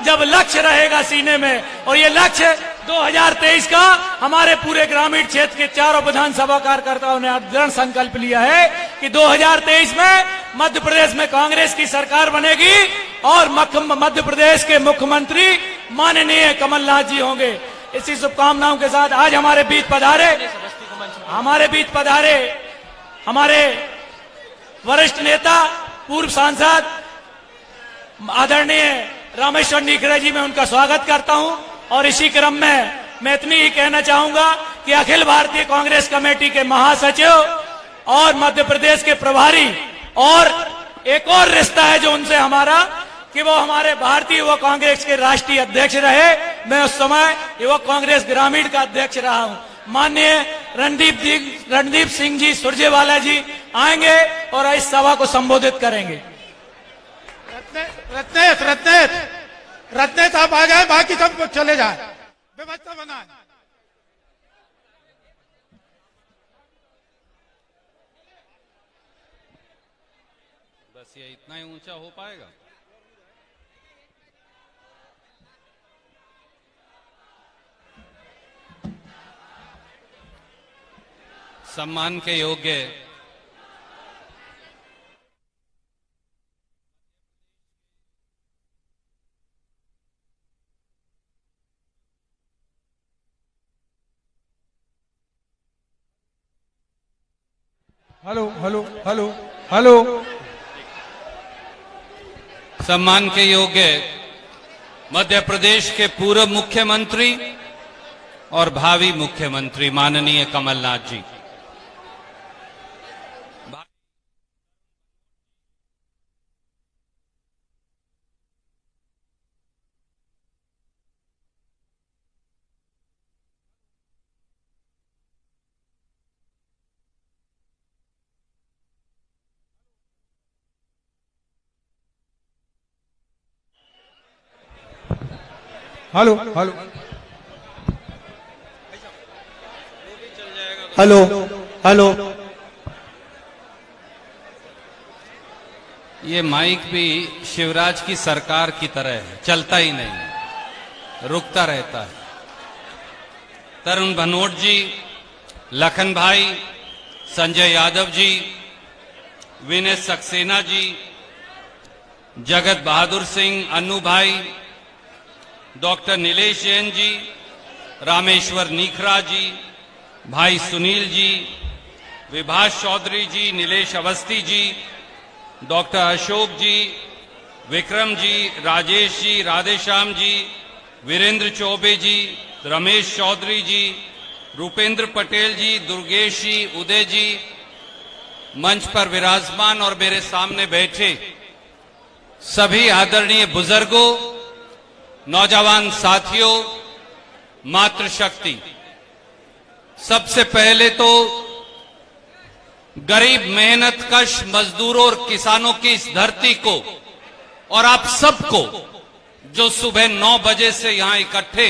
जब लक्ष्य रहेगा सीने में। और ये लक्ष्य 2023 का हमारे पूरे ग्रामीण क्षेत्र के चारों विधानसभा कार्यकर्ताओं ने दृढ़ संकल्प लिया है कि 2023 में मध्य प्रदेश में कांग्रेस की सरकार बनेगी और मध्य प्रदेश के मुख्यमंत्री माननीय कमलनाथ जी होंगे। इसी शुभकामनाओं के साथ आज हमारे बीच पधारे हमारे वरिष्ठ नेता पूर्व सांसद आदरणीय रामेश्वर नीखरे जी, मैं उनका स्वागत करता हूं। और इसी क्रम में मैं इतनी ही कहना चाहूंगा कि अखिल भारतीय कांग्रेस कमेटी के महासचिव और मध्य प्रदेश के प्रभारी, और एक और रिश्ता है जो उनसे हमारा, कि वो हमारे भारतीय युवक कांग्रेस के राष्ट्रीय अध्यक्ष रहे। मैं उस समय युवक कांग्रेस ग्रामीण का अध्यक्ष रहा हूं। माननीय रणदीप सिंह जी सुरजेवाला जी आएंगे और इस सभा को संबोधित करेंगे। रत्नेश आप आ गए, बाकी सब चले जाए, व्यवस्था बनाए। बस ये इतना ही ऊंचा हो पाएगा। सम्मान के योग्य हेलो सम्मान के योग्य मध्य प्रदेश के पूर्व मुख्यमंत्री और भावी मुख्यमंत्री माननीय कमलनाथ जी, हेलो। ये माइक भी शिवराज की सरकार की तरह है, चलता ही नहीं, रुकता रहता है। तरुण भनोट जी, लखन भाई, संजय यादव जी, विनय सक्सेना जी, जगत बहादुर सिंह, अन्नू भाई, डॉक्टर नीलेश जैन जी, रामेश्वर नीखरा जी, भाई सुनील जी, विभाष चौधरी जी, नीलेश अवस्थी जी, डॉक्टर अशोक जी, विक्रम जी, राजेश जी, राधेश्याम जी, वीरेंद्र चौबे जी, रमेश चौधरी जी, रूपेंद्र पटेल जी, दुर्गेश जी, उदय जी, मंच पर विराजमान और मेरे सामने बैठे सभी आदरणीय बुजुर्गों, नौजवान साथियों, मातृशक्ति, सबसे पहले तो गरीब मेहनतकश मजदूरों और किसानों की इस धरती को और आप सबको जो सुबह 9 बजे से यहां इकट्ठे,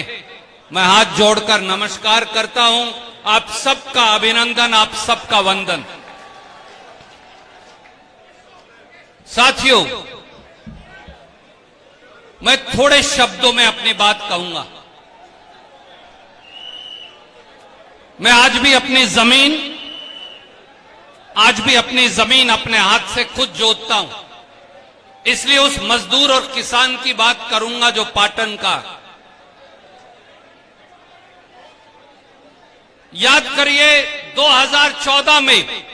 मैं हाथ जोड़कर नमस्कार करता हूं। आप सबका अभिनंदन, आप सबका वंदन। साथियों, मैं थोड़े शब्दों में अपनी बात कहूंगा। मैं आज भी अपनी जमीन अपने हाथ से खुद जोतता हूं, इसलिए उस मजदूर और किसान की बात करूंगा जो पाटन का। याद करिए 2014 में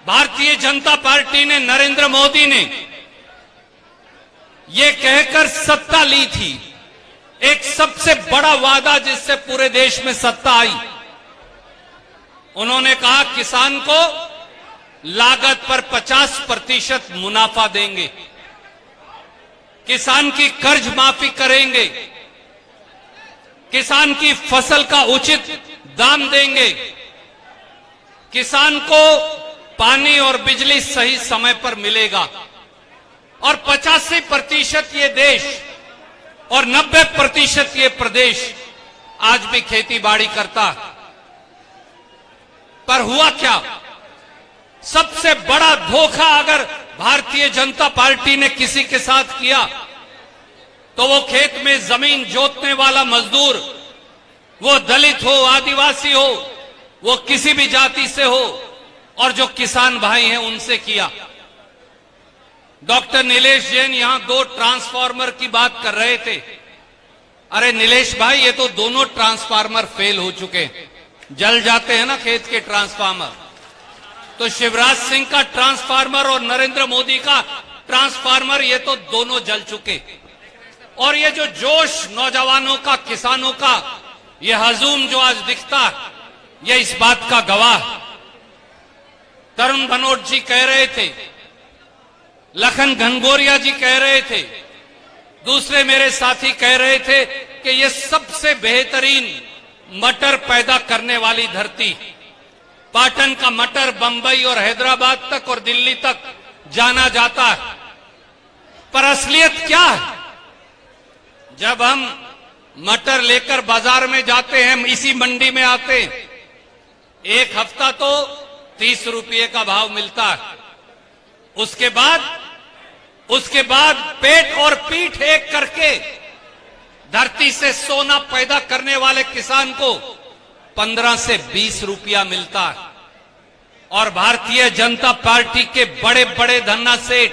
भारतीय जनता पार्टी ने, नरेंद्र मोदी ने यह कहकर सत्ता ली थी, एक सबसे बड़ा वादा जिससे पूरे देश में सत्ता आई। उन्होंने कहा किसान को लागत पर 50% मुनाफा देंगे, किसान की कर्ज माफी करेंगे, किसान की फसल का उचित दाम देंगे, किसान को पानी और बिजली सही समय पर मिलेगा और 85% ये देश और 90% ये प्रदेश आज भी खेती बाड़ी करता। पर हुआ क्या? सबसे बड़ा धोखा अगर भारतीय जनता पार्टी ने किसी के साथ किया तो वो खेत में जमीन जोतने वाला मजदूर, वो दलित हो, आदिवासी हो, वो किसी भी जाति से हो, और जो किसान भाई हैं उनसे किया। डॉक्टर नीलेश जैन यहां 2 ट्रांसफार्मर की बात कर रहे थे। अरे नीलेश भाई, ये तो दोनों ट्रांसफार्मर फेल हो चुके, जल जाते हैं ना खेत के ट्रांसफार्मर। तो शिवराज सिंह का ट्रांसफार्मर और नरेंद्र मोदी का ट्रांसफार्मर, ये तो दोनों जल चुके। और ये जो जोश नौजवानों का, किसानों का, ये हजूम जो आज दिखता, ये इस बात का गवाह। तरुण भनोट जी कह रहे थे, लखन घनघोरिया जी कह रहे थे, दूसरे मेरे साथी कह रहे थे कि ये सबसे बेहतरीन मटर पैदा करने वाली धरती, पाटन का मटर बंबई और हैदराबाद तक और दिल्ली तक जाना जाता है। पर असलियत क्या है? जब हम मटर लेकर बाजार में जाते हैं, इसी मंडी में आते हैं, एक हफ्ता तो 30 रुपये का भाव मिलता है। उसके बाद पेट और पीठ एक करके धरती से सोना पैदा करने वाले किसान को 15 से 20 रुपया मिलता है। और भारतीय जनता पार्टी के बड़े बड़े धन्ना सेठ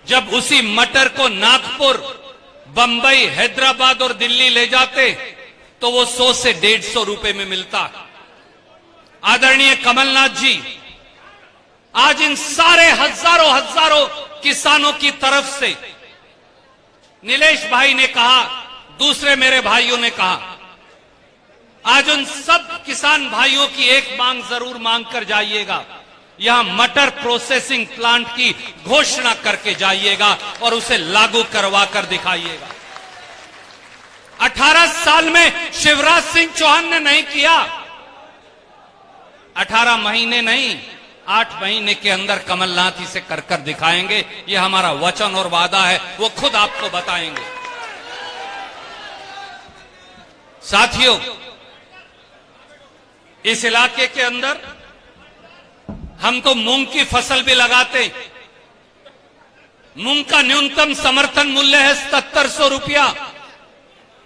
जब उसी मटर को नागपुर, बंबई, हैदराबाद और दिल्ली ले जाते तो वो 100 से 150 रुपए में मिलता। आदरणीय कमलनाथ जी, आज इन सारे हजारों किसानों की तरफ से नीलेश भाई ने कहा, दूसरे मेरे भाइयों ने कहा, आज उन सब किसान भाइयों की एक मांग जरूर मांग कर जाइएगा, यहां मटर प्रोसेसिंग प्लांट की घोषणा करके जाइएगा और उसे लागू करवा कर दिखाइएगा। 18 साल में शिवराज सिंह चौहान ने नहीं किया। 18 महीने नहीं, 8 महीने के अंदर कमलनाथ इसे कर कर दिखाएंगे। यह हमारा वचन और वादा है, वो खुद आपको बताएंगे। साथियों, इस इलाके के अंदर हम तो मूंग की फसल भी लगाते। मूंग का न्यूनतम समर्थन मूल्य है 7700 रुपया,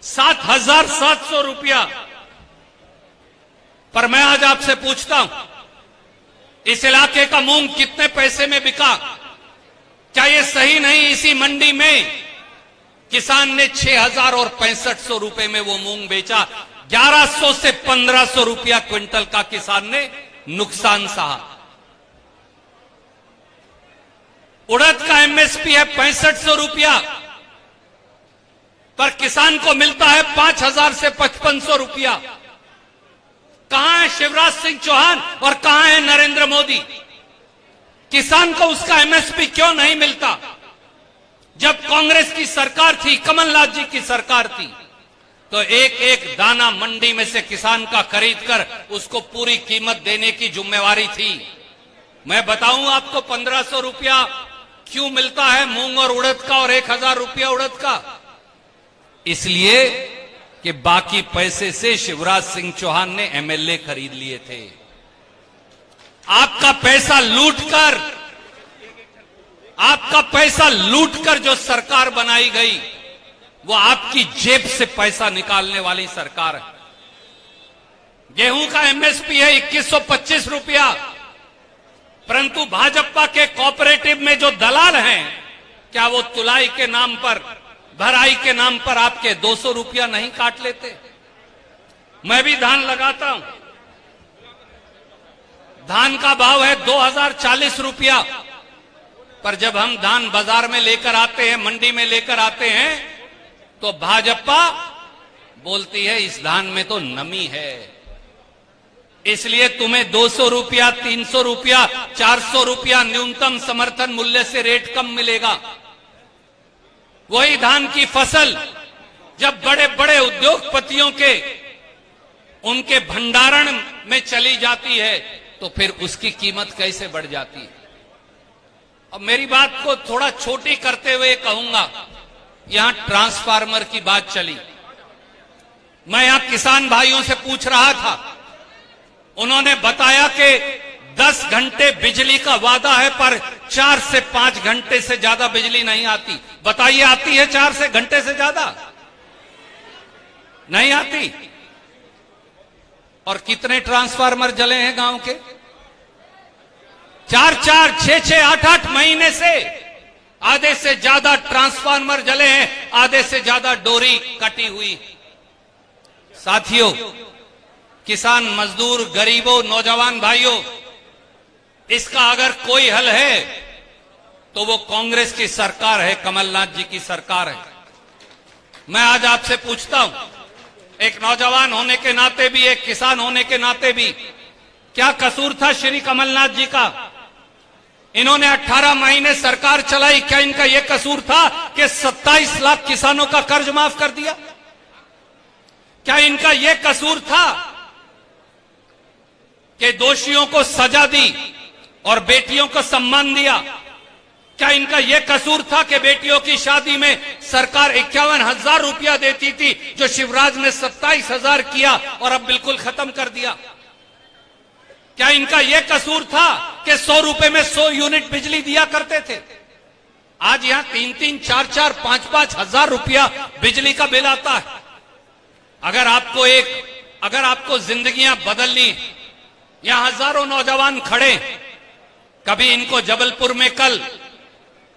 7700 रुपया। पर मैं आज आपसे पूछता हूं, इस इलाके का मूंग कितने पैसे में बिका? क्या ये सही नहीं? इसी मंडी में किसान ने 6000 और 6500 रुपए में वो मूंग बेचा। 1100 से 1500 रुपया क्विंटल का किसान ने नुकसान सहा। उड़द का एमएसपी है 6500 रुपया, पर किसान को मिलता है 5000 से 5500 रुपया। कहां है शिवराज सिंह चौहान और कहां है नरेंद्र मोदी? किसान को उसका एमएसपी क्यों नहीं मिलता? जब कांग्रेस की सरकार थी, कमलनाथ जी की सरकार थी, तो एक एक दाना मंडी में से किसान का खरीद कर उसको पूरी कीमत देने की जिम्मेवारी थी। मैं बताऊं आपको 1500 रुपया क्यों मिलता है मूंग और उड़द का और 1000 रुपया उड़द का? इसलिए कि बाकी पैसे से शिवराज सिंह चौहान ने एमएलए खरीद लिए थे। आपका पैसा लूटकर आपका पैसा लूटकर जो सरकार बनाई गई वो आपकी जेब से पैसा निकालने वाली सरकार है। गेहूं का एमएसपी है 2125 रुपया, परंतु भाजपा के कोऑपरेटिव में जो दलाल हैं, क्या वो तुलाई के नाम पर, भराई के नाम पर आपके 200 रुपया नहीं काट लेते? मैं भी धान लगाता हूं, धान का भाव है 2040 रुपया, पर जब हम धान बाजार में लेकर आते हैं, मंडी में लेकर आते हैं, तो भाजपा बोलती है इस धान में तो नमी है, इसलिए तुम्हें 200 रुपया, 300 रुपया, 400 रुपया न्यूनतम समर्थन मूल्य से रेट कम मिलेगा। वही धान की फसल जब बड़े बड़े उद्योगपतियों के उनके भंडारण में चली जाती है तो फिर उसकी कीमत कैसे बढ़ जाती है। अब मेरी बात को थोड़ा छोटी करते हुए कहूंगा, यहां ट्रांसफार्मर की बात चली, मैं यहां किसान भाइयों से पूछ रहा था, उन्होंने बताया कि 10 घंटे बिजली का वादा है पर 4 से 5 घंटे से ज्यादा बिजली नहीं आती। बताइए आती है 4 से घंटे से ज्यादा? नहीं आती। और कितने ट्रांसफार्मर जले हैं गांव के? 4-4, 6-6, 8-8 महीने से आधे से ज्यादा ट्रांसफार्मर जले हैं, आधे से ज्यादा डोरी कटी हुई। साथियों, किसान, मजदूर, गरीबों, नौजवान भाइयों, इसका अगर कोई हल है तो वो कांग्रेस की सरकार है, कमलनाथ जी की सरकार है। मैं आज आपसे पूछता हूं, एक नौजवान होने के नाते भी, एक किसान होने के नाते भी, क्या कसूर था श्री कमलनाथ जी का? इन्होंने 18 महीने सरकार चलाई, क्या इनका यह कसूर था कि 27 लाख किसानों का कर्ज माफ कर दिया? क्या इनका यह कसूर था कि दोषियों को सजा दी और बेटियों को सम्मान दिया? क्या इनका यह कसूर था कि बेटियों की शादी में सरकार 51,000 रुपया देती थी, जो शिवराज ने 27,000 किया और अब बिल्कुल खत्म कर दिया? क्या इनका यह कसूर था कि 100 रुपए में 100 यूनिट बिजली दिया करते थे? आज यहां 3-3, 4-4, 5-5 हजार रुपया बिजली का बिल आता है। अगर आपको जिंदगियां बदलनी, यहां हजारों नौजवान खड़े, कभी इनको जबलपुर में कल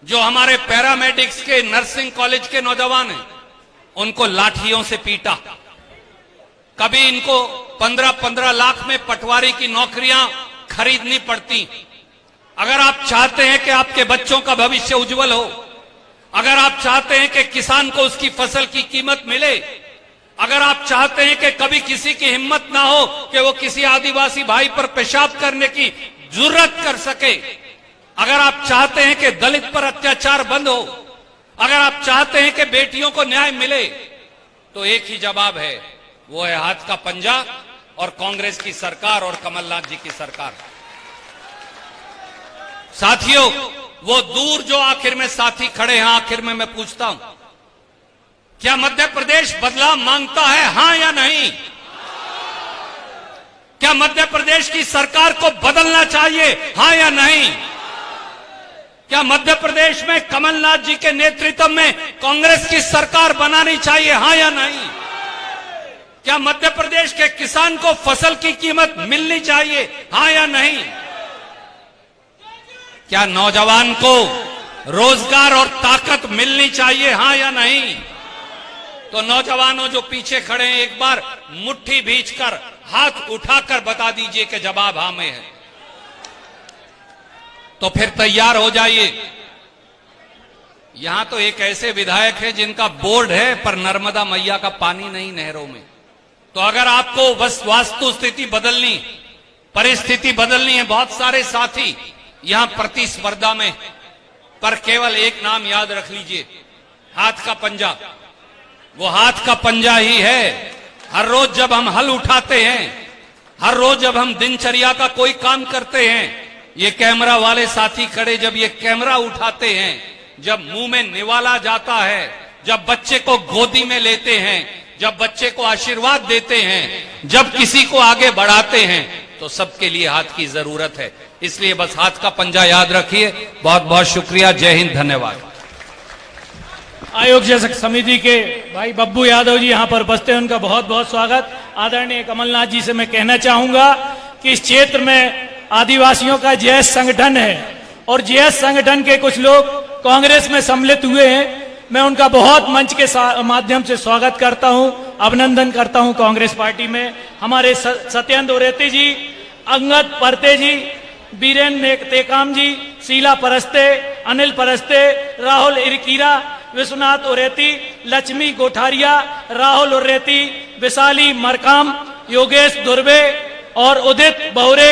जो हमारे पैरामेडिक्स के नर्सिंग कॉलेज के नौजवान हैं, उनको लाठियों से पीटा, कभी इनको 15-15 लाख में पटवारी की नौकरियां खरीदनी पड़ती। अगर आप चाहते हैं कि आपके बच्चों का भविष्य उज्जवल हो, अगर आप चाहते हैं कि किसान को उसकी फसल की कीमत मिले, अगर आप चाहते हैं कि कभी किसी की हिम्मत ना हो कि वो किसी आदिवासी भाई पर पेशाब करने की जुर्रत कर सके, अगर आप चाहते हैं कि दलित पर अत्याचार बंद हो, अगर आप चाहते हैं कि बेटियों को न्याय मिले, तो एक ही जवाब है, वो है हाथ का पंजा और कांग्रेस की सरकार और कमलनाथ जी की सरकार। साथियों, वो दूर जो आखिर में साथी खड़े हैं, आखिर में मैं पूछता हूं, क्या मध्य प्रदेश बदलाव मांगता है, हां या नहीं? क्या मध्य प्रदेश की सरकार को बदलना चाहिए, हां या नहीं? क्या मध्य प्रदेश में कमलनाथ जी के नेतृत्व में कांग्रेस की सरकार बनानी चाहिए, हां या नहीं? क्या मध्य प्रदेश के किसान को फसल की कीमत मिलनी चाहिए, हां या नहीं? क्या नौजवान को रोजगार और ताकत मिलनी चाहिए, हां या नहीं? तो नौजवानों जो पीछे खड़े हैं, एक बार मुट्ठी भींचकर, हाथ उठाकर बता दीजिए कि जवाब हां में है। तो फिर तैयार हो जाइए। यहां तो एक ऐसे विधायक है जिनका बोर्ड है पर नर्मदा मैया का पानी नहीं नहरों में। तो अगर आपको बस वास्तु स्थिति बदलनी, परिस्थिति बदलनी है, बहुत सारे साथी यहां प्रतिस्पर्धा में, पर केवल एक नाम याद रख लीजिए, हाथ का पंजा। वो हाथ का पंजा ही है। हर रोज जब हम हल उठाते हैं, हर रोज जब हम दिनचर्या का कोई काम करते हैं, ये कैमरा वाले साथी खड़े जब ये कैमरा उठाते हैं, जब मुंह में निवाला जाता है, जब बच्चे को गोदी में लेते हैं, जब बच्चे को आशीर्वाद देते हैं, जब किसी को आगे बढ़ाते हैं, तो सबके लिए हाथ की जरूरत है। इसलिए बस हाथ का पंजा याद रखिए। बहुत बहुत शुक्रिया। जय हिंद, धन्यवाद। आयोग समिति के भाई बब्बू यादव जी यहाँ पर उपस्थित हैं, उनका बहुत बहुत स्वागत। आदरणीय कमलनाथ जी से मैं कहना चाहूंगा कि इस क्षेत्र में आदिवासियों का जेएस संगठन है और जेएस संगठन के कुछ लोग कांग्रेस में सम्मिलित हुए हैं। मैं उनका बहुत मंच के माध्यम से स्वागत करता हूं, अभिनंदन करता हूं कांग्रेस पार्टी में। हमारे सत्येंद्र उरेती जी, अंगद परते जी, बीरेन टेकाम जी, शीला परस्ते, अनिल परस्ते, राहुल इरकीरा, विश्वनाथ उरेती, लक्ष्मी गोठारिया, राहुल उरेती, विशाली मरकाम, योगेश दुर्वे और उदित बहुरे,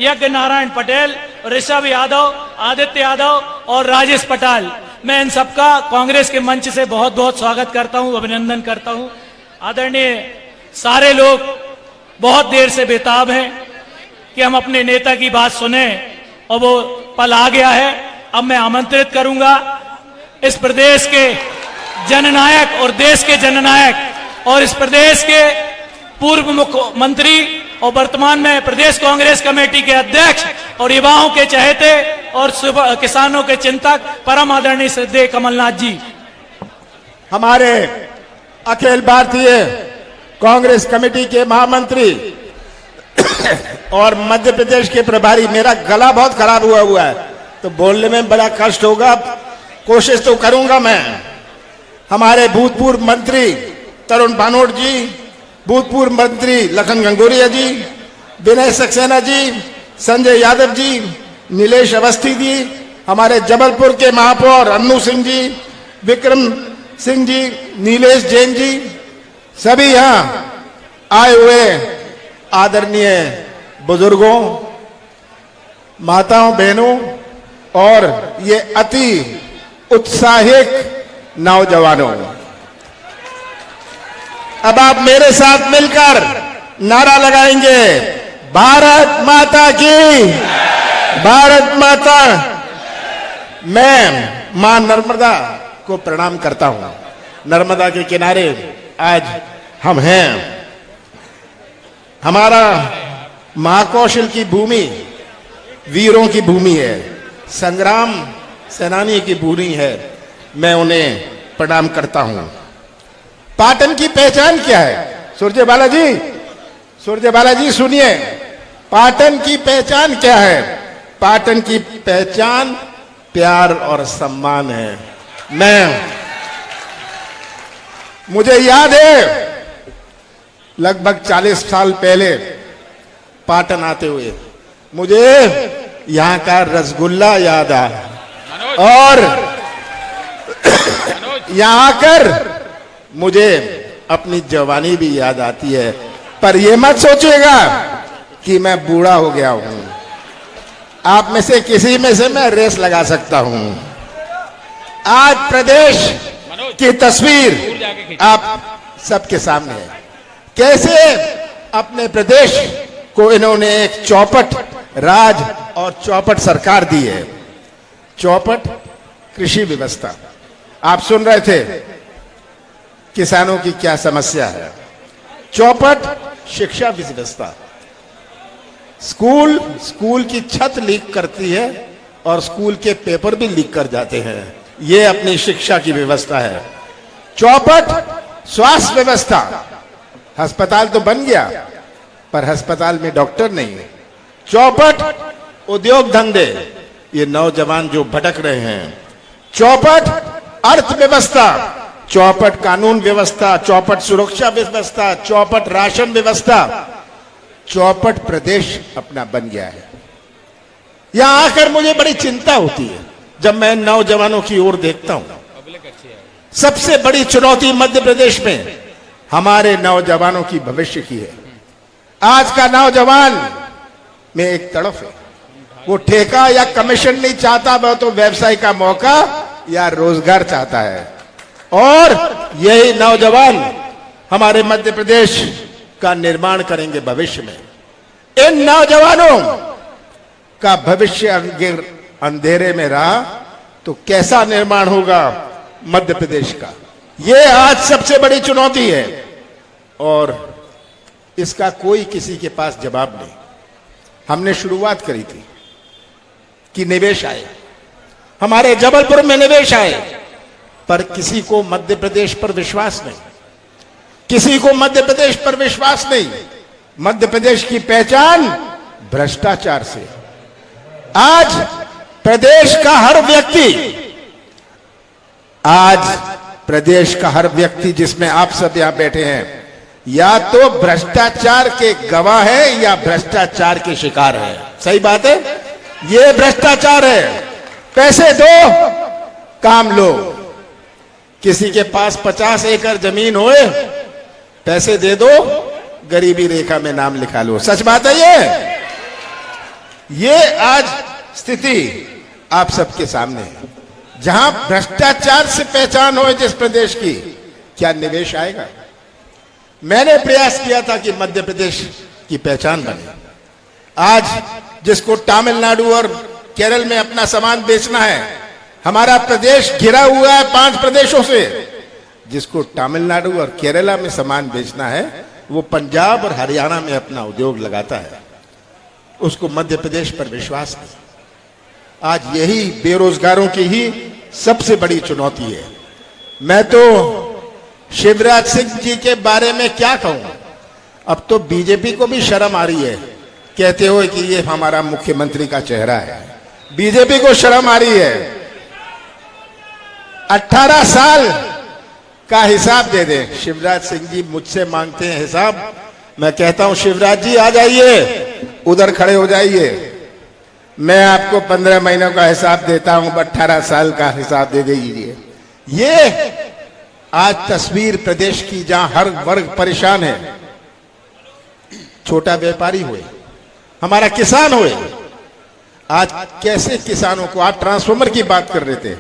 यज्ञ नारायण पटेल, ऋषभ यादव, आदित्य यादव और राजेश पटेल। मैं इन सबका कांग्रेस के मंच से बहुत बहुत स्वागत करता हूं, अभिनंदन करता हूं। आदरणीय सारे लोग बहुत देर से बेताब हैं कि हम अपने नेता की बात सुने और वो पल आ गया है। अब मैं आमंत्रित करूंगा इस प्रदेश के जननायक और देश के जननायक और इस प्रदेश के पूर्व मुख्यमंत्री और वर्तमान में प्रदेश कांग्रेस कमेटी के अध्यक्ष और युवाओं के चहेते और किसानों के चिंतक परम आदरणीय श्रद्धेय कमलनाथ जी। हमारे अखिल भारतीय कांग्रेस कमेटी के महामंत्री और मध्य प्रदेश के प्रभारी, मेरा गला बहुत खराब हुआ है तो बोलने में बड़ा कष्ट होगा, कोशिश तो करूंगा मैं। हमारे भूतपूर्व मंत्री तरुण भानोट जी, भूतपूर्व मंत्री लखन घनघोरिया जी, विनय सक्सेना जी, संजय यादव जी, नीलेश अवस्थी जी, हमारे जबलपुर के महापौर अन्नू सिंह जी, विक्रम सिंह जी, नीलेश जैन जी, सभी यहाँ आए हुए आदरणीय बुजुर्गों, माताओं, बहनों और ये अति उत्साहित नौजवानों, अब आप मेरे साथ मिलकर नारा लगाएंगे, भारत माता की, भारत माता। मैं मां नर्मदा को प्रणाम करता हूं। नर्मदा के किनारे आज हम हैं। हमारा महाकौशल की भूमि वीरों की भूमि है, संग्राम सेनानी की भूमि है। मैं उन्हें प्रणाम करता हूं। पाटन की पहचान क्या है? सूर्यबाला जी सुनिए, पाटन की पहचान क्या है? पाटन की पहचान प्यार और सम्मान है। मुझे याद है लगभग 40 साल पहले पाटन आते हुए मुझे यहाँ का रसगुल्ला याद आया और यहाँ आकर मुझे अपनी जवानी भी याद आती है। पर यह मत सोचिएगा कि मैं बूढ़ा हो गया हूं। आप में से किसी में से मैं रेस लगा सकता हूं। आज प्रदेश की तस्वीर आप सबके सामने है। कैसे अपने प्रदेश को इन्होंने एक चौपट राज और चौपट सरकार दी है। चौपट कृषि व्यवस्था, आप सुन रहे थे किसानों की क्या समस्या है। चौपट शिक्षा व्यवस्था, स्कूल की छत लीक करती है और स्कूल के पेपर भी लीक कर जाते हैं। ये अपनी शिक्षा की व्यवस्था है। चौपट स्वास्थ्य व्यवस्था, अस्पताल तो बन गया पर अस्पताल में डॉक्टर नहीं है। चौपट उद्योग धंधे, ये नौजवान जो भटक रहे हैं। चौपट अर्थव्यवस्था, चौपट कानून व्यवस्था, चौपट सुरक्षा व्यवस्था, चौपट राशन व्यवस्था। चौपट प्रदेश अपना बन गया है। यहां आकर मुझे बड़ी चिंता होती है जब मैं नौजवानों की ओर देखता हूं। सबसे बड़ी चुनौती मध्य प्रदेश में हमारे नौजवानों की भविष्य की है। आज का नौजवान में एक तड़फ है, वो ठेका या कमीशन नहीं चाहता, वह तो व्यवसाय का मौका या रोजगार चाहता है। और यही नौजवान हमारे मध्य प्रदेश का निर्माण करेंगे भविष्य में। इन नौजवानों का भविष्य अगर अंधेरे में रहा तो कैसा निर्माण होगा मध्य प्रदेश का? ये आज सबसे बड़ी चुनौती है और इसका कोई किसी के पास जवाब नहीं। हमने शुरुआत करी थी कि निवेश आए, हमारे जबलपुर में निवेश आए, पर किसी को मध्य प्रदेश पर विश्वास नहीं, किसी को मध्य प्रदेश पर विश्वास नहीं। मध्य प्रदेश की पहचान भ्रष्टाचार से। आज प्रदेश का हर व्यक्ति जिसमें आप सब यहां बैठे हैं, या तो भ्रष्टाचार के गवाह है या भ्रष्टाचार के शिकार है। सही बात है, ये भ्रष्टाचार है। पैसे दो, काम लो। किसी के पास 50 एकड़ जमीन होए, पैसे दे दो, गरीबी रेखा में नाम लिखा लो। सच बात है ये आज स्थिति आप सबके सामने है। जहां भ्रष्टाचार से पहचान हो जिस प्रदेश की, क्या निवेश आएगा? मैंने प्रयास किया था कि मध्य प्रदेश की पहचान बने। आज जिसको तमिलनाडु और केरल में अपना सामान बेचना है, हमारा प्रदेश घिरा हुआ है 5 प्रदेशों से। जिसको तमिलनाडु और केरला में सामान बेचना है, वो पंजाब और हरियाणा में अपना उद्योग लगाता है। उसको मध्य प्रदेश पर विश्वास नहीं। आज यही बेरोजगारों की ही सबसे बड़ी चुनौती है। मैं तो शिवराज सिंह जी के बारे में क्या कहूं, अब तो बीजेपी को भी शर्म आ रही है, कहते हो कि ये हमारा मुख्यमंत्री का चेहरा है। बीजेपी को शर्म आ रही है। 18 साल का हिसाब दे दे। शिवराज सिंह जी मुझसे मांगते हैं हिसाब, मैं कहता हूं शिवराज जी आ जाइए, उधर खड़े हो जाइए, मैं आपको 15 महीनों का हिसाब देता हूं, 18 साल का हिसाब दे दीजिए। ये आज तस्वीर प्रदेश की, जहां हर वर्ग परेशान है। छोटा व्यापारी हुए, हमारा किसान हुए, आज कैसे किसानों को, आप ट्रांसफार्मर की बात कर रहे थे,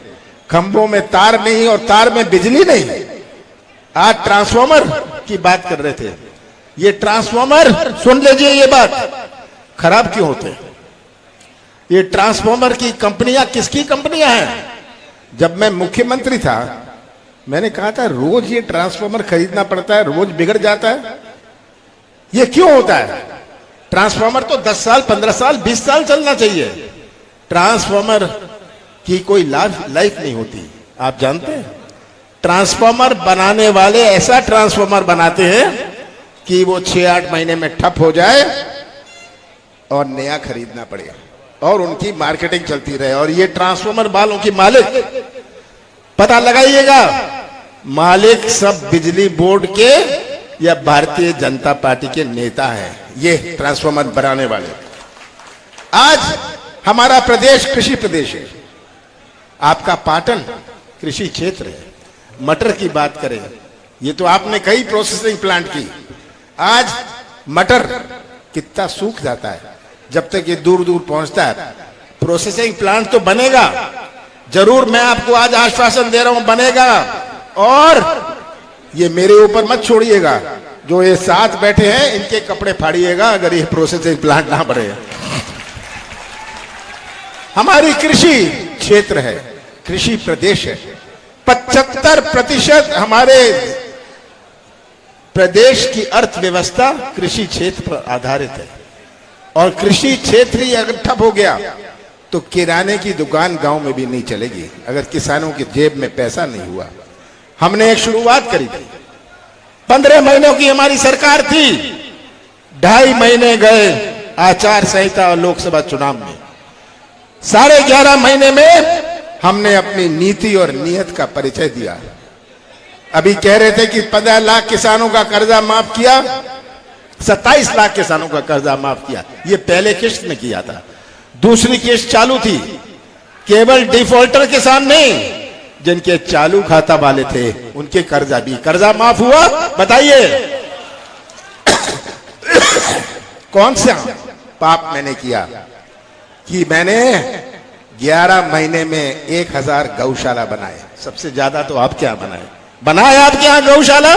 खंभों में तार नहीं और तार में बिजली नहीं, आज ट्रांसफार्मर की बात कर रहे थे। ये ट्रांसफार्मर, सुन लीजिए ये बात, खराब क्यों होते हैं? ये ट्रांसफार्मर की कंपनियां किसकी कंपनियां हैं? जब मैं मुख्यमंत्री था, मैंने कहा था रोज ये ट्रांसफार्मर खरीदना पड़ता है, रोज बिगड़ जाता है, ये क्यों होता है? ट्रांसफार्मर तो 10 साल, 15 साल, 20 साल चलना चाहिए। ट्रांसफार्मर की कोई लाइफ नहीं होती। आप जानते हैं, ट्रांसफार्मर बनाने वाले ऐसा ट्रांसफार्मर बनाते हैं कि वो 6-8 महीने में ठप हो जाए और नया खरीदना पड़े और उनकी मार्केटिंग चलती रहे। और ये ट्रांसफार्मर वालों की मालिक, पता लगाइएगा, मालिक सब बिजली बोर्ड के या भारतीय जनता पार्टी के नेता हैं। ये ट्रांसफार्मर बनाने वाले। आज हमारा प्रदेश कृषि प्रदेश है। आपका पाटन कृषि क्षेत्र है। मटर की बात करें, ये तो आपने कई प्रोसेसिंग प्लांट की। आज मटर कितना सूख जाता है जब तक ये दूर दूर पहुंचता है। प्रोसेसिंग प्लांट तो बनेगा जरूर, मैं आपको आज आश्वासन दे रहा हूं, बनेगा। और ये मेरे ऊपर मत छोड़िएगा, जो ये साथ बैठे हैं इनके कपड़े फाड़िएगा अगर ये प्रोसेसिंग प्लांट ना बने। हमारी कृषि क्षेत्र है, कृषि प्रदेश है। 75% हमारे प्रदेश की अर्थव्यवस्था कृषि क्षेत्र पर आधारित है। और कृषि क्षेत्र ही अगर ठप हो गया तो किराने की दुकान गांव में भी नहीं चलेगी, अगर किसानों की जेब में पैसा नहीं हुआ। हमने एक शुरुआत करी थी, 15 महीनों की हमारी सरकार थी, 2.5 महीने गए आचार संहिता और लोकसभा चुनाव में। 11.5 महीने में हमने अपनी नीति और नीयत का परिचय दिया। अभी कह रहे थे कि 15 लाख किसानों का कर्जा माफ किया, 27 लाख किसानों का कर्जा माफ किया। ये पहले किश्त में किया था, दूसरी किश्त चालू थी। केवल डिफॉल्टर किसान नहीं, जिनके चालू खाता वाले थे उनके कर्जा माफ हुआ। बताइए कौन सा पाप मैंने किया कि मैंने 11 महीने में 1000 गौशाला बनाए। सबसे ज्यादा तो आप क्या बनाए आपके यहां गौशाला।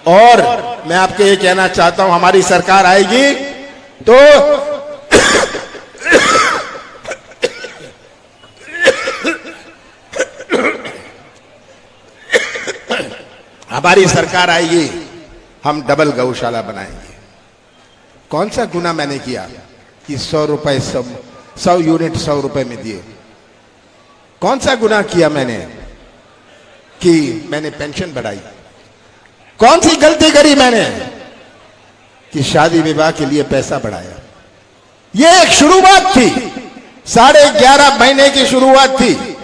और मैं आपको ये कहना चाहता हूं, हमारी सरकार आएगी तो हमारी सरकार आएगी, हम डबल गौशाला बनाएंगे। कौन सा गुना मैंने किया कि 100 रुपए सब 100 यूनिट 100 रुपए में दिए। कौन सा गुनाह किया मैंने कि मैंने पेंशन बढ़ाई? कौन सी गलती करी मैंने कि शादी विवाह के लिए पैसा बढ़ाया? यह एक शुरुआत थी, 11.5 महीने की शुरुआत थी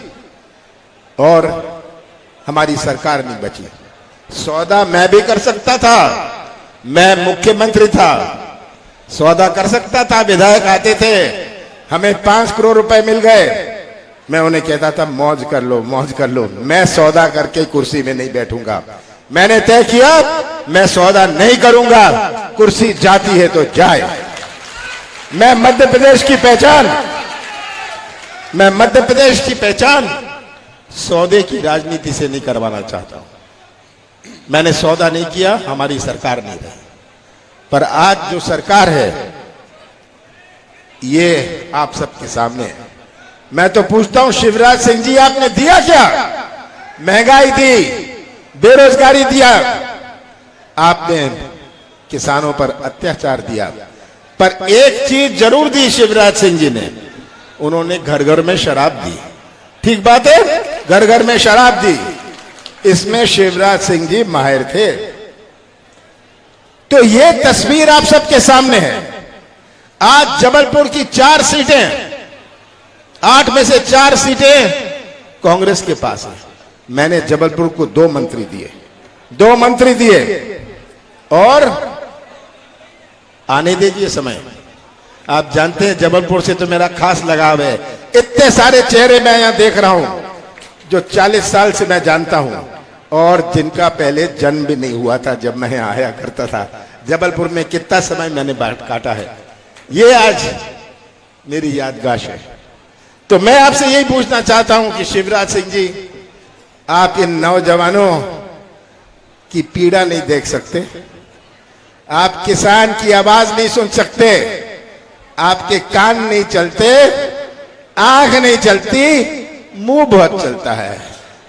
और हमारी सरकार नहीं बची। सौदा मैं भी कर सकता था, मैं मुख्यमंत्री था, सौदा कर सकता था। विधायक आते थे, हमें 5 करोड़ रुपए मिल गए, मैं उन्हें कहता था मौज कर लो, मौज कर लो, मैं सौदा करके कुर्सी में नहीं बैठूंगा। मैंने तय किया मैं सौदा नहीं करूंगा, कुर्सी जाती है तो जाए। मैं मध्य प्रदेश की पहचान सौदे की राजनीति से नहीं करवाना चाहता हूं। मैंने सौदा नहीं किया, हमारी सरकार नहीं रही। पर आज जो सरकार है ये आप सबके सामने है। मैं तो पूछता हूं शिवराज सिंह जी, आपने दिया क्या? महंगाई दी, बेरोजगारी दिया, आपने किसानों पर अत्याचार दिया। पर एक चीज जरूर दी शिवराज सिंह जी ने, उन्होंने घर घर में शराब दी। ठीक बात है, घर घर में शराब दी, इसमें शिवराज सिंह जी माहिर थे। तो ये तस्वीर आप सबके सामने है। आज जबलपुर की 4 सीटें, 8 में से 4 सीटें कांग्रेस के पास है। मैंने जबलपुर को 2 मंत्री दिए और आने दीजिए समय। आप जानते हैं जबलपुर से तो मेरा खास लगाव है। इतने सारे चेहरे मैं यहां देख रहा हूं जो 40 साल से मैं जानता हूं और जिनका पहले जन्म भी नहीं हुआ था जब मैं यहां आया करता था। जबलपुर में कितना समय मैंने काटा है, ये आज मेरी यादगाश है। तो मैं आपसे यही पूछना चाहता हूं कि शिवराज सिंह जी, आप इन नौजवानों की पीड़ा नहीं देख सकते, आप किसान की आवाज नहीं सुन सकते, आपके कान नहीं चलते, आंख नहीं चलती, मुंह बहुत चलता है,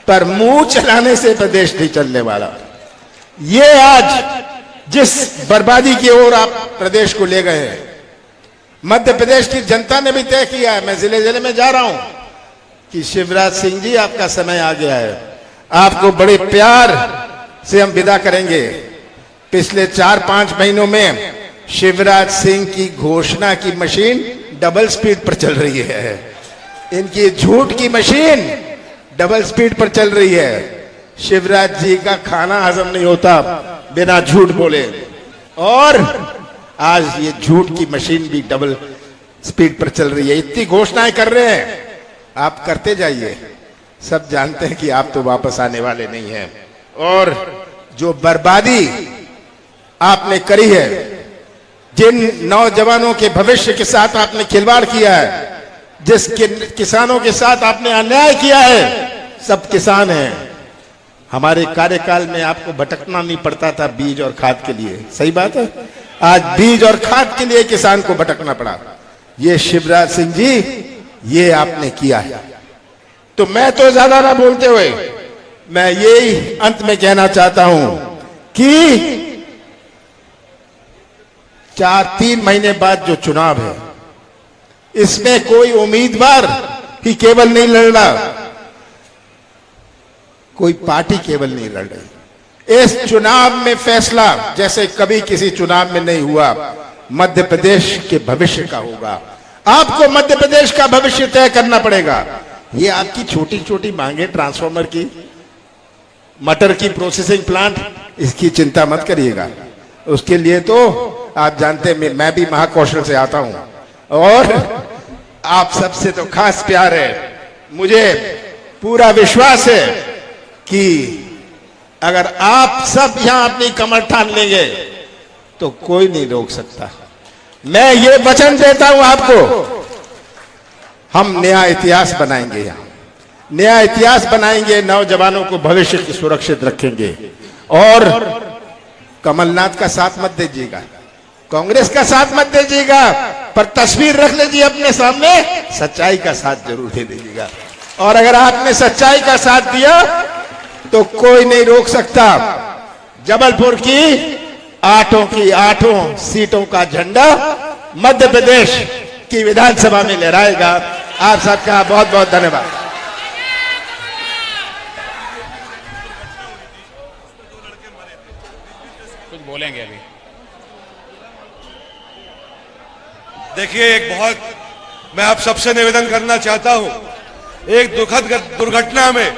पर मुंह चलाने से प्रदेश नहीं चलने वाला। ये आज जिस बर्बादी की ओर आप प्रदेश को ले गए हैं, मध्य प्रदेश की जनता ने भी तय किया है। मैं जिले जिले में जा रहा हूं कि शिवराज सिंह जी आपका समय आ गया है, आपको बड़े प्यार से हम विदा करेंगे। पिछले 4-5 महीनों में शिवराज सिंह की घोषणा की मशीन डबल स्पीड पर चल रही है, इनकी झूठ की मशीन डबल स्पीड पर चल रही है। शिवराज जी का खाना हजम नहीं होता बिना झूठ बोले, और आज ये झूठ की मशीन भी डबल स्पीड पर चल रही है। इतनी घोषणाएं कर रहे हैं, आप करते जाइए, सब जानते हैं कि आप तो वापस आने वाले नहीं हैं। और जो बर्बादी आपने करी है, जिन नौजवानों के भविष्य के साथ आपने खिलवाड़ किया है, जिस किसानों के साथ आपने अन्याय किया है, सब किसान हैं। हमारे कार्यकाल में आपको भटकना नहीं पड़ता था बीज और खाद के लिए, सही बात है। आज बीज और खाद के लिए किसान को भटकना पड़ा। ये शिवराज सिंह जी, ये आपने किया है। तो मैं तो ज्यादा ना बोलते हुए मैं यही अंत में कहना चाहता हूं कि 3 महीने बाद जो चुनाव है, इसमें कोई उम्मीदवार ही केवल नहीं लड़ रहा, कोई पार्टी केवल नहीं लड़ रही। इस चुनाव में फैसला जैसे कभी किसी चुनाव में नहीं हुआ, मध्य प्रदेश के भविष्य का होगा। आपको मध्य प्रदेश का भविष्य तय करना पड़ेगा। ये आपकी छोटी छोटी मांगे, ट्रांसफार्मर की, मटर की प्रोसेसिंग प्लांट, इसकी चिंता मत करिएगा। उसके लिए तो आप जानते हैं मैं भी महाकौशल से आता हूं और आप सबसे तो खास प्यार है। मुझे पूरा विश्वास है कि अगर आप सब यहां अपनी कमर ठान लेंगे तो कोई नहीं रोक सकता। मैं ये वचन देता हूं आपको, हम नया इतिहास बनाएंगे, यहां नया इतिहास बनाएंगे, नौजवानों को भविष्य की सुरक्षित रखेंगे। और कमलनाथ का साथ मत दीजिएगा, कांग्रेस का साथ मत दीजिएगा, पर तस्वीर रख लीजिए अपने सामने, सच्चाई का साथ जरूर दे दीजिएगा। और अगर आपने सच्चाई का साथ दिया तो कोई नहीं रोक सकता। जबलपुर की 8 सीटों का झंडा मध्य प्रदेश की विधानसभा में लहराएगा। आप सबका बहुत बहुत धन्यवाद। कुछ बोलेंगे अभी। देखिए, मैं आप सबसे निवेदन करना चाहता हूं, एक दुखद दुर्घटना में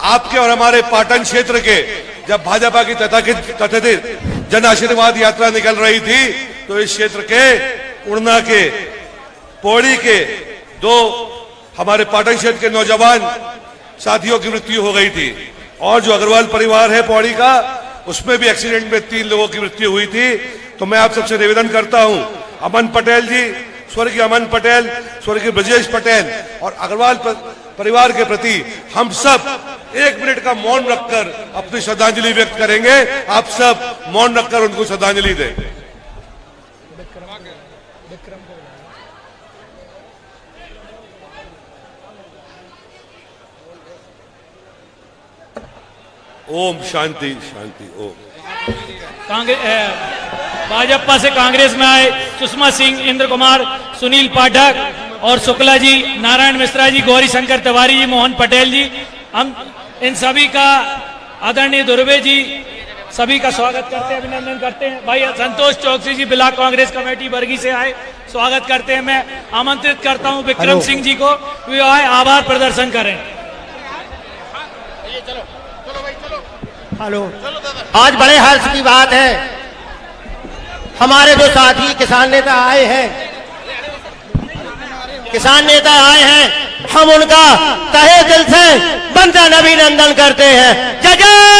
आपके और हमारे पाटन क्षेत्र के जब भाजपा की तथाकथित जन आशीर्वाद यात्रा निकल रही थी तो इस क्षेत्र के उड़ना के पौड़ी के 2 हमारे पाटन क्षेत्र के नौजवान साथियों की मृत्यु हो गई थी और जो अग्रवाल परिवार है पौड़ी का, उसमें भी एक्सीडेंट में 3 लोगों की मृत्यु हुई थी। तो मैं आप सबसे निवेदन करता हूं, अमन पटेल जी, स्वर्गीय अमन पटेल, स्वर्गीय ब्रजेश पटेल और अग्रवाल परिवार के प्रति हम सब 1 मिनट का मौन रखकर अपनी श्रद्धांजलि व्यक्त करेंगे। आप सब मौन रखकर उनको श्रद्धांजलि दें। ओम शांति शांति ओम। भाजपा से कांग्रेस में आए सुषमा सिंह, इंद्र कुमार, सुनील पाठक और शुक्ला जी, नारायण मिश्रा जी, गौरी शंकर तिवारी जी, मोहन पटेल जी, हम इन सभी का आदरणीय दुर्वे जी सभी का स्वागत करते हैं, अभिनंदन करते हैं। भाई संतोष चौकसी जी ब्लॉक कांग्रेस कमेटी बरगी से आए, स्वागत करते हैं। मैं आमंत्रित करता हूं विक्रम सिंह जी को, वे आए आभार प्रदर्शन करें। हेलो, आज बड़े हर्ष की बात है, हमारे जो साथी किसान नेता आए हैं, हम उनका तहे दिल से वंदन अभिनंदन करते हैं। जय जय